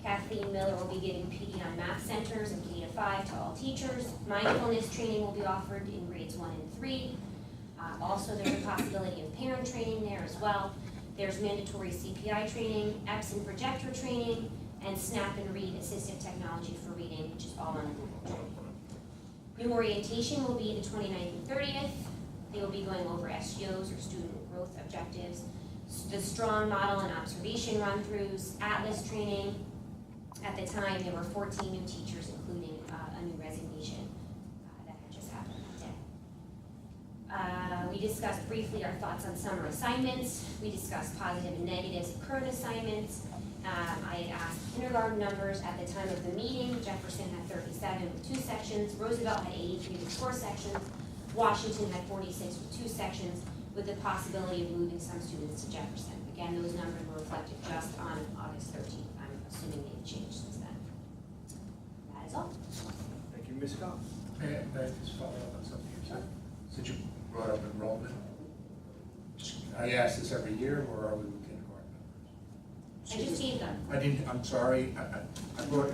Kathleen Miller will be giving PD on math centers in K to 5 to all teachers. Mindfulness training will be offered in grades 1 and 3. Also, there's a possibility of parent training there as well. There's mandatory CPI training, Epson projector training, and Snap and Read assistive technology for reading, which is all on Google. New orientation will be the 29th and 30th. They will be going over SGOs or student growth objectives, the strong model and observation run-throughs, Atlas training. At the time, there were 14 new teachers, including a new resignation that had just happened that day. We discussed briefly our thoughts on summer assignments. We discussed positive and negatives of current assignments. I had asked kindergarten numbers at the time of the meeting. Jefferson had 37 with 2 sections. Roosevelt had 83 with 4 sections. Washington had 46 with 2 sections, with the possibility of moving some students to Jefferson. Again, those numbers were reflected just on August 13th. I'm assuming they've changed since then. That is all. Thank you, Ms. Scott. May I just follow up on something you said? Since you brought up enrollment, I ask this every year, or are we with kindergarten numbers? I just gave them. I'm sorry, I brought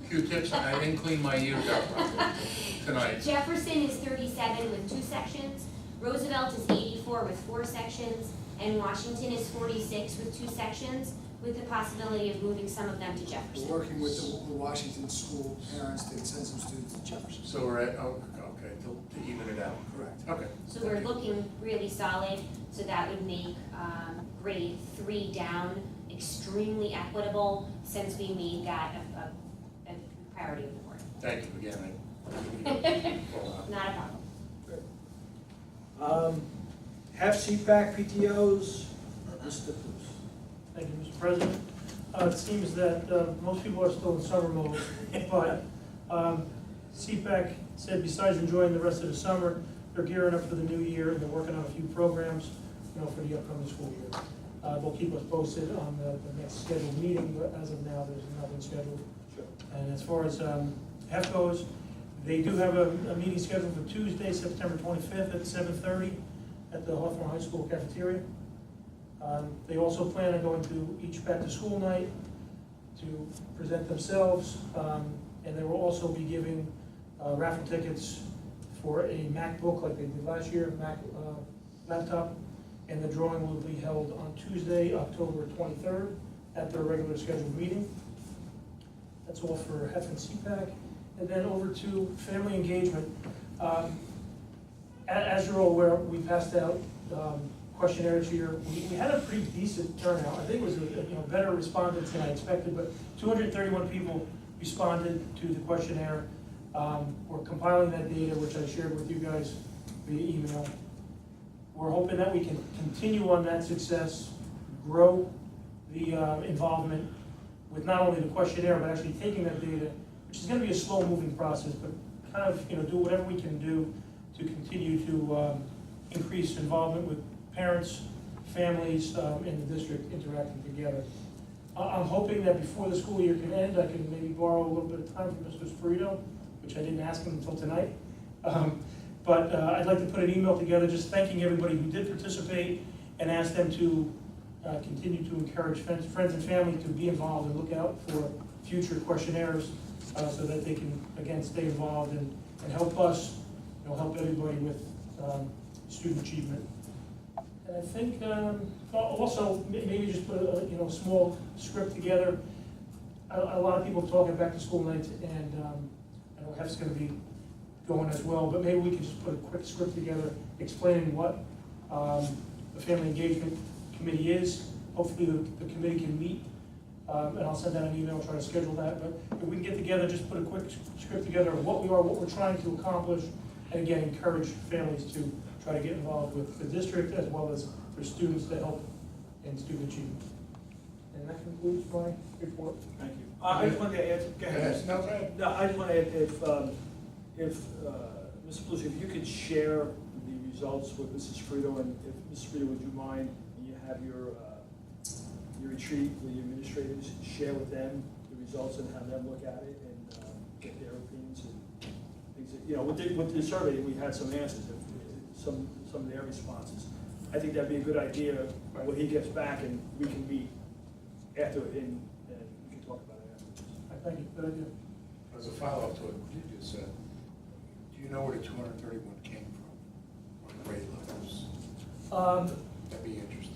Q-tips, and I didn't clean my ears out properly tonight. Jefferson is 37 with 2 sections. Roosevelt is 84 with 4 sections. And Washington is 46 with 2 sections, with the possibility of moving some of them to Jefferson. We're working with the Washington school parents to send some students to Jefferson. So we're at, okay, to even it out. Correct. Okay. So we're looking really solid, so that would make grade 3 down extremely equitable, since we made that a priority of the board. Thank you again. Not a problem. Have CPAC PTOs, Mr. Cruz. Thank you, Mr. President. It seems that most people are still in summer mode, but CPAC said besides enjoying the rest of the summer, they're gearing up for the new year, and they're working on a few programs, for the upcoming school year. They'll keep us posted on the next scheduled meeting, but as of now, there's nothing scheduled. Sure. And as far as HEF goes, they do have a meeting scheduled for Tuesday, September 25th at 7:30 at the Hawthorne High School cafeteria. They also plan on going to each back-to-school night to present themselves, and they will also be giving raffle tickets for a MacBook like they did last year, Mac laptop, and the drawing will be held on Tuesday, October 23rd at their regular scheduled meeting. That's all for HEF and CPAC. And then over to family engagement. As you're all aware, we passed out questionnaires here. We had a pretty decent turnout. I think it was a better respondents than I expected, but 231 people responded to the questionnaire. We're compiling that data, which I shared with you guys via email. we're hoping that we can continue on that success, grow the involvement with not only the questionnaire, but actually taking that data, which is gonna be a slow-moving process, but kind of, do whatever we can do to continue to increase involvement with parents, families in the district interacting together. I'm hoping that before the school year can end, I can maybe borrow a little bit of time from Mr. Spirito, which I didn't ask him until tonight. But I'd like to put an email together just thanking everybody who did participate and ask them to continue to encourage friends and family to be involved and look out for future questionnaires so that they can, again, stay involved and help us, help everybody with student achievement. And I think also maybe just put a small script together. A lot of people talking back to school nights, and I know Hef's going to be going as well, but maybe we can just put a quick script together explaining what the Family Engagement Committee is. Hopefully the committee can meet, and I'll send out an email, try to schedule that. But if we can get together, just put a quick script together of what we are, what we're trying to accomplish, and again, encourage families to try to get involved with the district as well as for students to help in student achievement. And that concludes my report. Thank you. I just wanted to add, go ahead. No, go ahead. No, I just want to add, if Mr. Palucci, if you could share the results with Mrs. Frito, and if Mrs. Frito, would you mind, when you have your retreat with the administrators, share with them the results and have them look at it and get their opinions and things that, with the survey, we had some answers, some of their responses. I think that'd be a good idea when he gets back and we can meet after and we can talk about it afterwards. I thank you. Good idea. As a follow-up to what you just said, do you know where the 231 came from? What grade levels? That'd be interesting.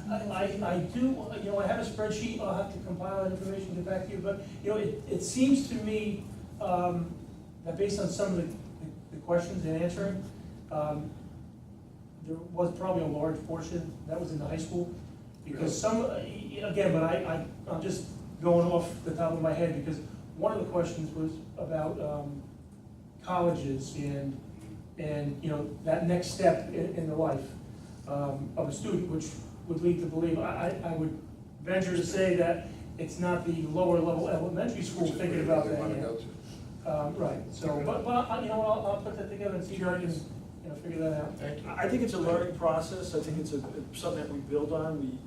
I do, I have a spreadsheet, I'll have to compile that information, get back to you, but, it seems to me that based on some of the questions and answering, there was probably a large portion that was in the high school, because some, again, but I'm just going off the top of my head, because one of the questions was about colleges and that next step in the life of a student, which would lead to believe, I would venture to say that it's not the lower level elementary school thinking about that yet. Right, so, but I'll put that together and see if I can, figure that out. Thank you. I think it's a learning process. I think it's something that we build on. We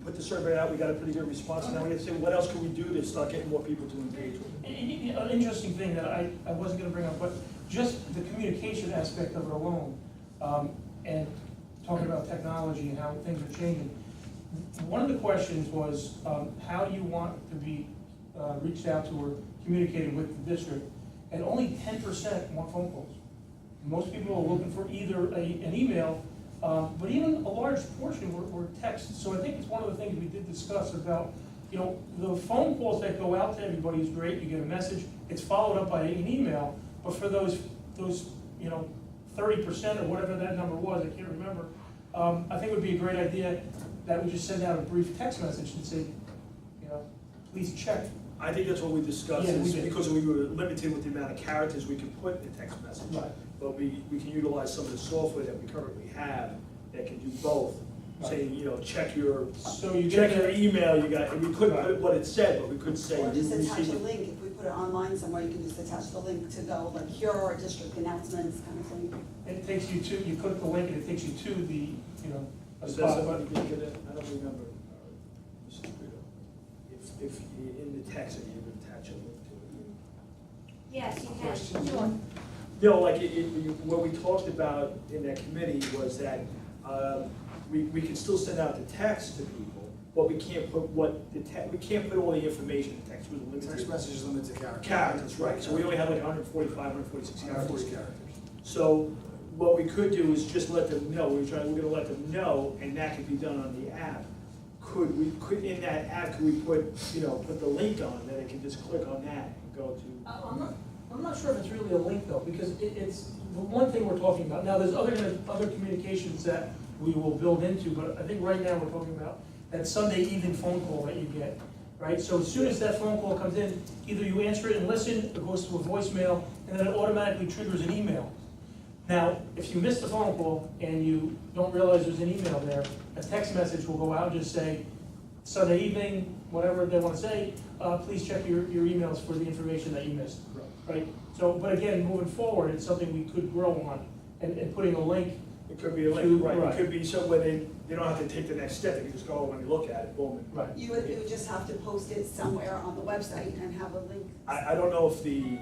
put the survey out, we got a pretty good response, and now we have to say, what else can we do to start getting more people to engage with it? An interesting thing that I wasn't gonna bring up, but just the communication aspect of it alone, and talking about technology and how things are changing. One of the questions was, how do you want to be reached out to or communicated with the district? And only 10% want phone calls. Most people are looking for either an email, but even a large portion were texts. So I think it's one of the things we did discuss about, the phone calls that go out to everybody is great. You get a message, it's followed up by an email. But for those 30% or whatever that number was, I can't remember. I think it would be a great idea that we just send out a brief text message and say, please check. I think that's what we discussed, Yeah, we is did. because we were limited with the amount of characters we could put in the text message. Right. But we can utilize some of the software that we currently have that can do both. Saying, check your So you check get your email, and we couldn't Right. put what it said, but we could say. Or just you attach received a it. link, if we put it online somewhere, you can just attach the link to go, like, here are our district announcements, kind of thing. And it takes you to, you click the link and it takes you to the, a Is that spot. somebody did get it? I don't remember. Mrs. Guido. If in the text, if you would attach a link to it. Yes, you can. Question? Sure. No, like, what we talked about in that committee was that we can still send out the text to people, but we can't put we can't put all the information in text. We're limited. Text message is limited to characters. Characters, right. So we only have like 145, 146 characters. characters. So what we could do is just let them know, we're gonna let them know, and that could be done on the app. In that app, could we put the link on, that they can just click on that and go to? I'm not sure if it's really a link though, because it's the one thing we're talking about. Now, there's other communications that we will build into, but I think right now we're talking about that Sunday evening phone call that you get, right? So as soon as that phone call comes in, either you answer it and listen, it goes to a voicemail, and then it automatically triggers an email. Now, if you missed the phone call and you don't realize there's an email there, a text message will go out and just say, Sunday evening, whatever they want to say, please check your emails for the information that you missed, right? So, but again, moving forward, it's something we could grow on, and putting a link. It could be a link, right, it could be somewhere they don't have to take the next step, they can just go when you look at it, boom. and- Right. You would just have to post it somewhere on the website and have a link. I don't know if the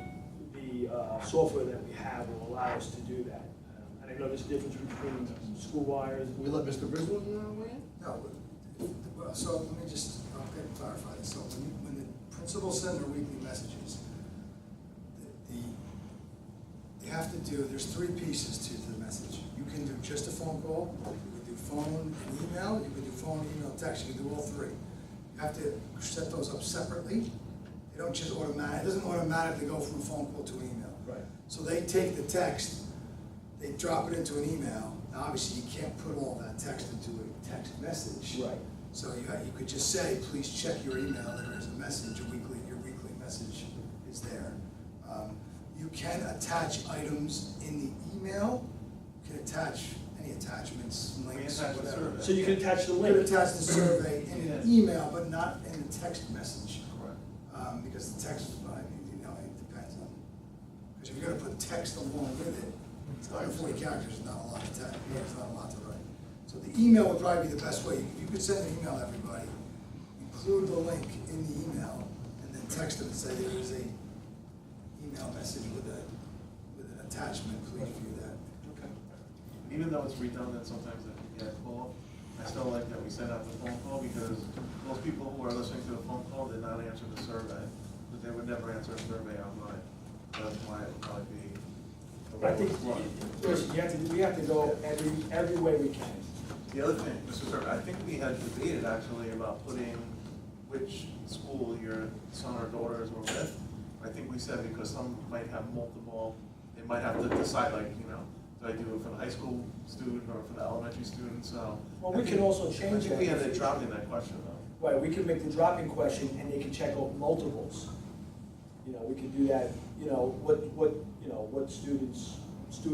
software that we have will allow us to do that. And I know there's a difference between school wires. We let Mr. Brisbane weigh in? No, well, so let me just, okay, clarify this. So when the principals send their weekly messages, they have to do, there's three pieces to the message. You can do just a phone call, you can do phone and email, you can do phone, email, text, you can do all three. You have to set those up separately. They don't just it doesn't automatically go from a phone call to an email. Right. So they take the text, they drop it into an email. Now, obviously, you can't put all that text into a text message. Right. So you could just say, please check your email, there is a message, your weekly message is there. You can attach items in the email, you can attach any attachments, links, attach the whatever. survey. So you can attach the You link. could attach the survey in an email, but not in a text message. Correct. Because the text, it depends on, because if you're gonna put text along with it, 140 characters is not a lot of text, it's not a lot to write. So the email would probably be the best way. You could send an email to everybody, include the link in the email, and then text them and say there is a email message with an attachment, please view that. Okay. Even though it's redundant, sometimes it can get full. I still like that we send out the phone call because most people who are listening to the phone call did not answer the survey, but they would never answer a survey online. That's why it would probably be. I think, listen, we have to go every way we can. The other thing, Mr. Sir, I think we had debated actually about putting which school your son or daughters were with. I think we said because some might have multiple, they might have to decide like, do I do it for the high school student or for the elementary student, so. Well, we can also change I think we that. had to drop in that question though. Right, we can make the drop-in question and they can check out multiples. We could do that, what students, do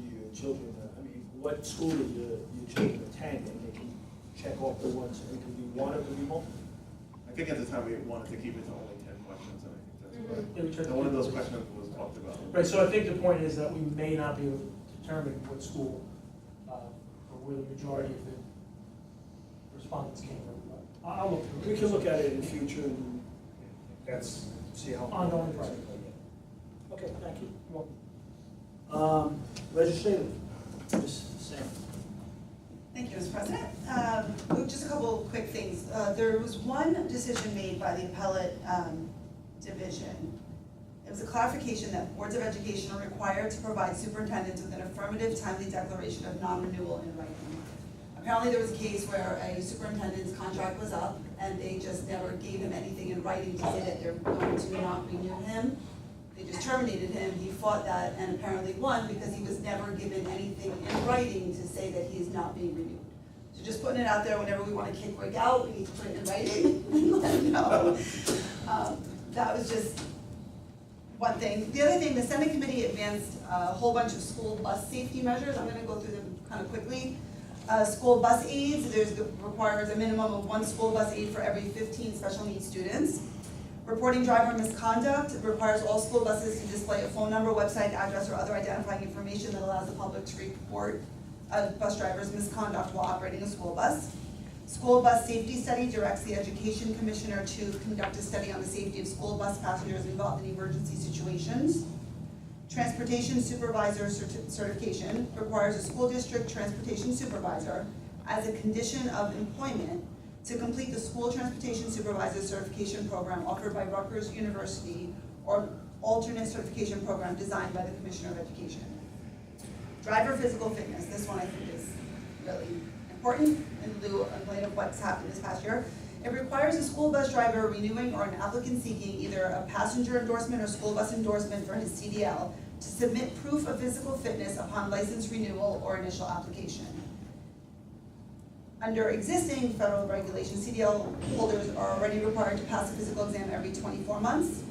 your children, what school do your children attend? And they can check off the ones, it could be one, it could be multiple. I think at the time we wanted to keep it to only 10 questions, and I think that's Yeah, we tried what, to and one of keep it- those questions was talked about. Right, so I think the point is that we may not be able to determine what school, or where the majority of the respondents came from. But I'll look through it. We can look at it in the future and see how. Ongoing project. Okay, thank you. Well, Legislative, Ms. Sam. Thank you, Mr. President. Just a couple of quick things. There was one decision made by the appellate division. It was a clarification that boards of education are required to provide superintendents with an affirmative, timely declaration of non-renewal in writing. Apparently, there was a case where a superintendent's contract was up, and they just never gave him anything in writing to say that they're going to not renew him. They just terminated him. He fought that and apparently won because he was never given anything in writing to say that he is not being renewed. So just putting it out there, whenever we want to kick Rick out, we need to put it in writing and let him know. That was just one thing. The other thing, the Senate committee advanced a whole bunch of school bus safety measures. I'm gonna go through them kind of quickly. School bus aids, requires a minimum of 1 school bus aid for every 15 special needs students. Reporting driver misconduct requires all school buses to display a phone number, website, address, or other identifying information that allows the public to report a bus driver's misconduct while operating a school bus. School bus safety study directs the education commissioner to conduct a study on the safety of school bus passengers involved in emergency situations. Transportation supervisor certification requires a school district transportation supervisor as a condition of employment to complete the school transportation supervisor certification program offered by Rutgers University or alternate certification program designed by the Commissioner of Education. Driver physical fitness, this one I think is really important in light of what's happened this past year. It requires a school bus driver renewing or an applicant seeking either a passenger endorsement or school bus endorsement for his CDL to submit proof of physical fitness upon license renewal or initial application. Under existing federal regulations, CDL holders are already required to pass a physical exam every 24 months.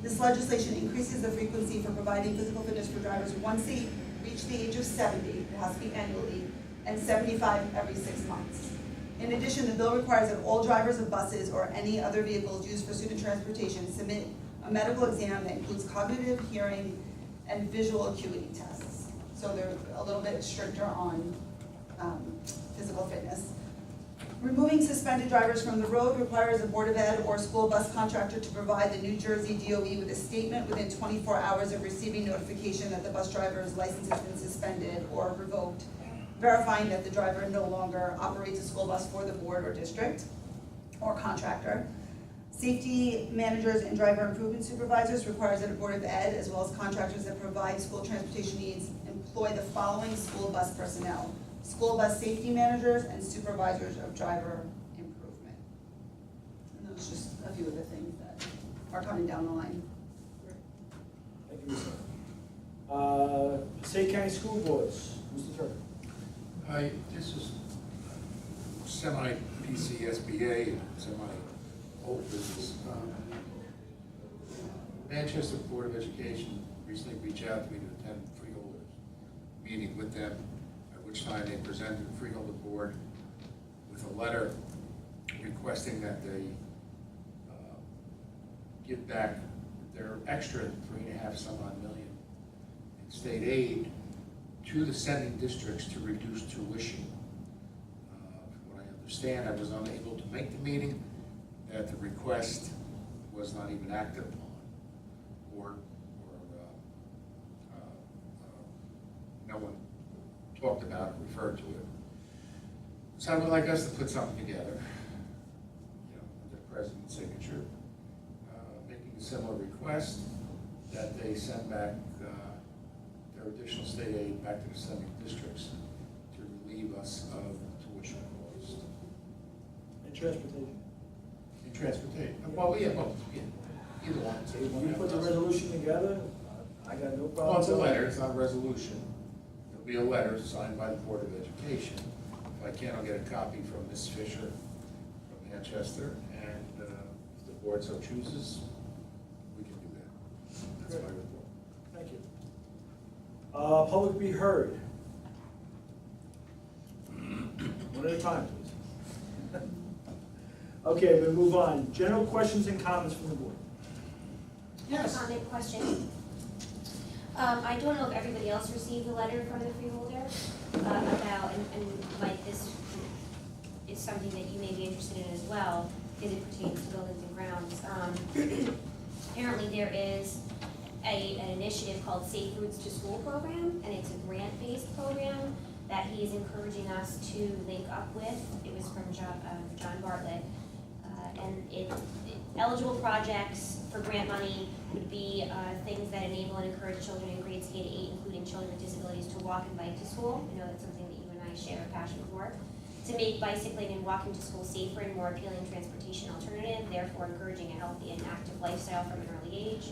This legislation increases the frequency for providing physical fitness for drivers once they reach the age of 70, it has to be annually, and 75 every 6 months. In addition, the bill requires that all drivers of buses or any other vehicles used for student transportation submit a medical exam that includes cognitive, hearing, and visual acuity tests. So they're a little bit stricter on physical fitness. Removing suspended drivers from the road requires a Board of Ed or school bus contractor to provide the New Jersey DOE with a statement within 24 hours of receiving notification that the bus driver's license has been suspended or revoked, verifying that the driver no longer operates a school bus for the board or district or contractor. Safety managers and driver improvement supervisors requires that a Board of Ed, as well as contractors that provide school transportation needs, employ the following school bus personnel: school bus safety managers and supervisors of driver improvement. And those are just a few of the things that are coming down the line. Thank you, Ms. Passaic County School Boards, Mr. Turner. Hi, this is semi-PCSBA and semi-old business. Manchester Board of Education recently reached out to me to attend freeholders meeting with them, at which time they presented the freeholder board with a letter requesting that they give back their extra 3.5 some odd million in state aid to the sending districts to reduce tuition. From what I understand, I was unable to make the meeting, that the request was not even acted upon, or no one talked about it, referred to it. So I would like us to put something together, with the president's signature, making a similar request that they send back their additional state aid back to the sending districts to relieve us of tuition costs. And transportation. In transportation, either one. When you put the resolution together, I got no problem. Well, it's a letter, it's not a resolution. It'll be a letter signed by the Board of Education. If I can, I'll get a copy from Ms. Fisher from Manchester, and if the board so chooses, we can do that. That's my report. Thank you. Public be heard. One at a time, please. Okay, we'll move on. General questions and comments from the board. Yes. Comment, question. I don't know if everybody else received the letter from the freeholder about, and like this is something that you may be interested in as well, because it pertains to buildings and grounds. Apparently there is an initiative called Safe Routes to School program, and it's a grant-based program that he is encouraging us to link up with. It was from John Bartlett. And eligible projects for grant money would be things that enable and encourage children in grades K to 8, including children with disabilities, to walk and bike to school. I know that's something that you and I share a passion for. To make bicycling and walking to school safer and more appealing transportation alternative, therefore encouraging a healthy and active lifestyle from an early age.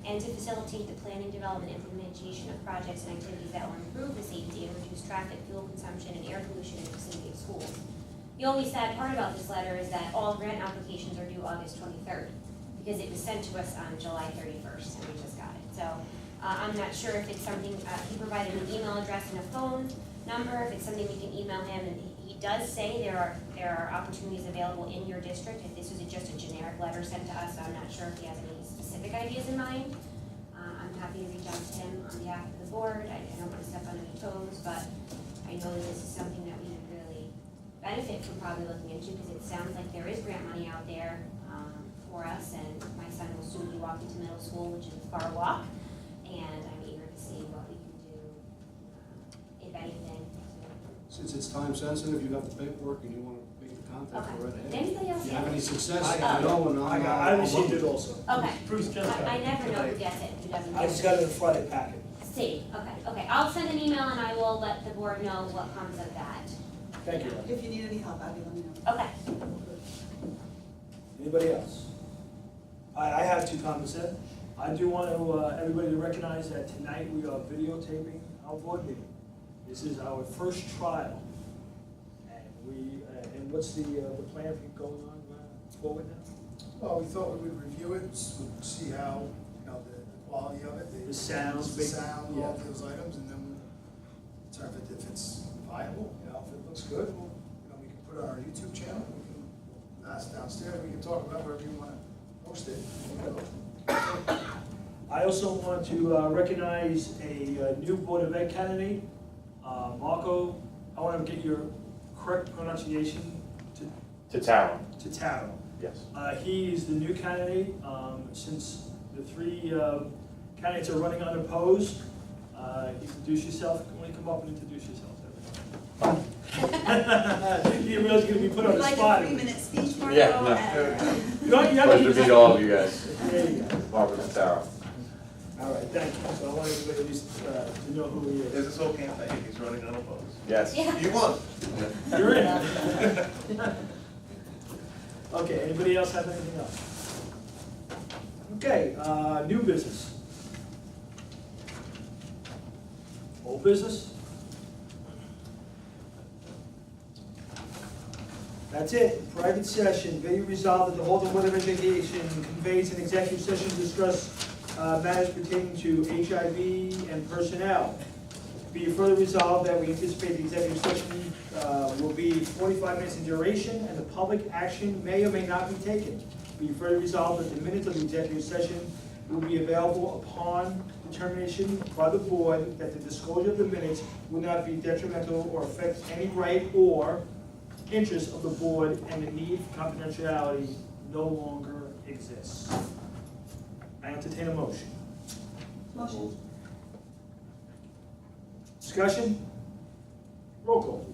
And to facilitate the planning, development, and implementation of projects and activities that will improve the safety and reduce traffic, fuel consumption, and air pollution in the vicinity of schools. The only sad part about this letter is that all grant applications are due August 23rd, because it was sent to us on July 31st, and we just got it. So I'm not sure if it's something, he provided an email address and a phone number, if it's something we can email him, and he does say there are opportunities available in your district. If this was just a generic letter sent to us, I'm not sure if he has any specific ideas in mind. I'm happy to reach out to him on behalf of the board. I don't want to step on any toes, but I know that this is something that we really benefit from probably looking into, because it sounds like there is grant money out there for us, and my son will soon be walking to middle school, which is a far walk, and I'm eager to see what we can do, if anything. Since it's time sensitive, you have the paperwork and you want to make the contact, Okay. go right Did ahead. anybody else If you get have any it? success, I I know, and I received it also. Okay. Bruce just got I it. never know who gets it, who doesn't I get just it. got it in a Friday packet. See, okay. I'll send an email and I will let the board know what comes of that. Thank you. If you need any help, Abby, let me know. Okay. Anybody else? I have two comments then. I do want to, everybody to recognize that tonight we are videotaping our board meeting. This is our first trial. And and what's the plan for going on forward now? Well, we thought we would review it, see how know, the quality of it. The sounds, The sound, all yeah. those items, and then we'll determine if it's viable, you know, if it looks good, we'll, you know, we can put it on our YouTube channel, we can, that's downstairs, we can talk about wherever you wanna post it. I also want to recognize a new Board of Ed candidate, Marco. I want to get your correct pronunciation Taro. to Taro. Yes. He is the new candidate. Since the three candidates are running unopposed, introduce yourself. When you come up and introduce yourself. You didn't realize you're going to be put on the Like spot. a 3-minute speech, Marco? Yeah, no. You know, you have Pleasure to meet all of you guys. There you go. Barbara Taro. All right, thank you. So I want everybody at least to know who he is. Is this whole campaign, he's running unopposed? Yes. Yeah. You won. You're in. Okay, anybody else have anything else? Okay, new business. Old business? That's it, private session, be resolved that the Hawthorne Board of Education convenes an executive session to discuss matters pertaining to HIV and personnel. Be further resolved that we anticipate the executive session will be 45 minutes in duration, and the public action may or may not be taken. Be further resolved that the minutes of the executive session will be available upon determination by the board that the disclosure of the minutes will not be detrimental or affect any right or interest of the board, and the need for confidentiality no longer exists. I entertain a motion. Motion. Discussion? Roll call,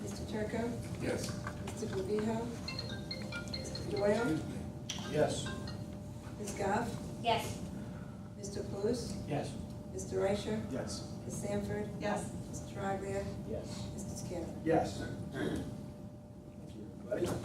please. Mr. Turco? Yes. Mr. Rubio? Mr. Doyle? Yes. Ms. Goff? Yes. Mr. Paluso? Yes. Mr. Reicher? Yes. Ms. Sanford? Yes. Mr. Traglia? Yes. Mr. Scanlon? Yes. Thank you, everybody.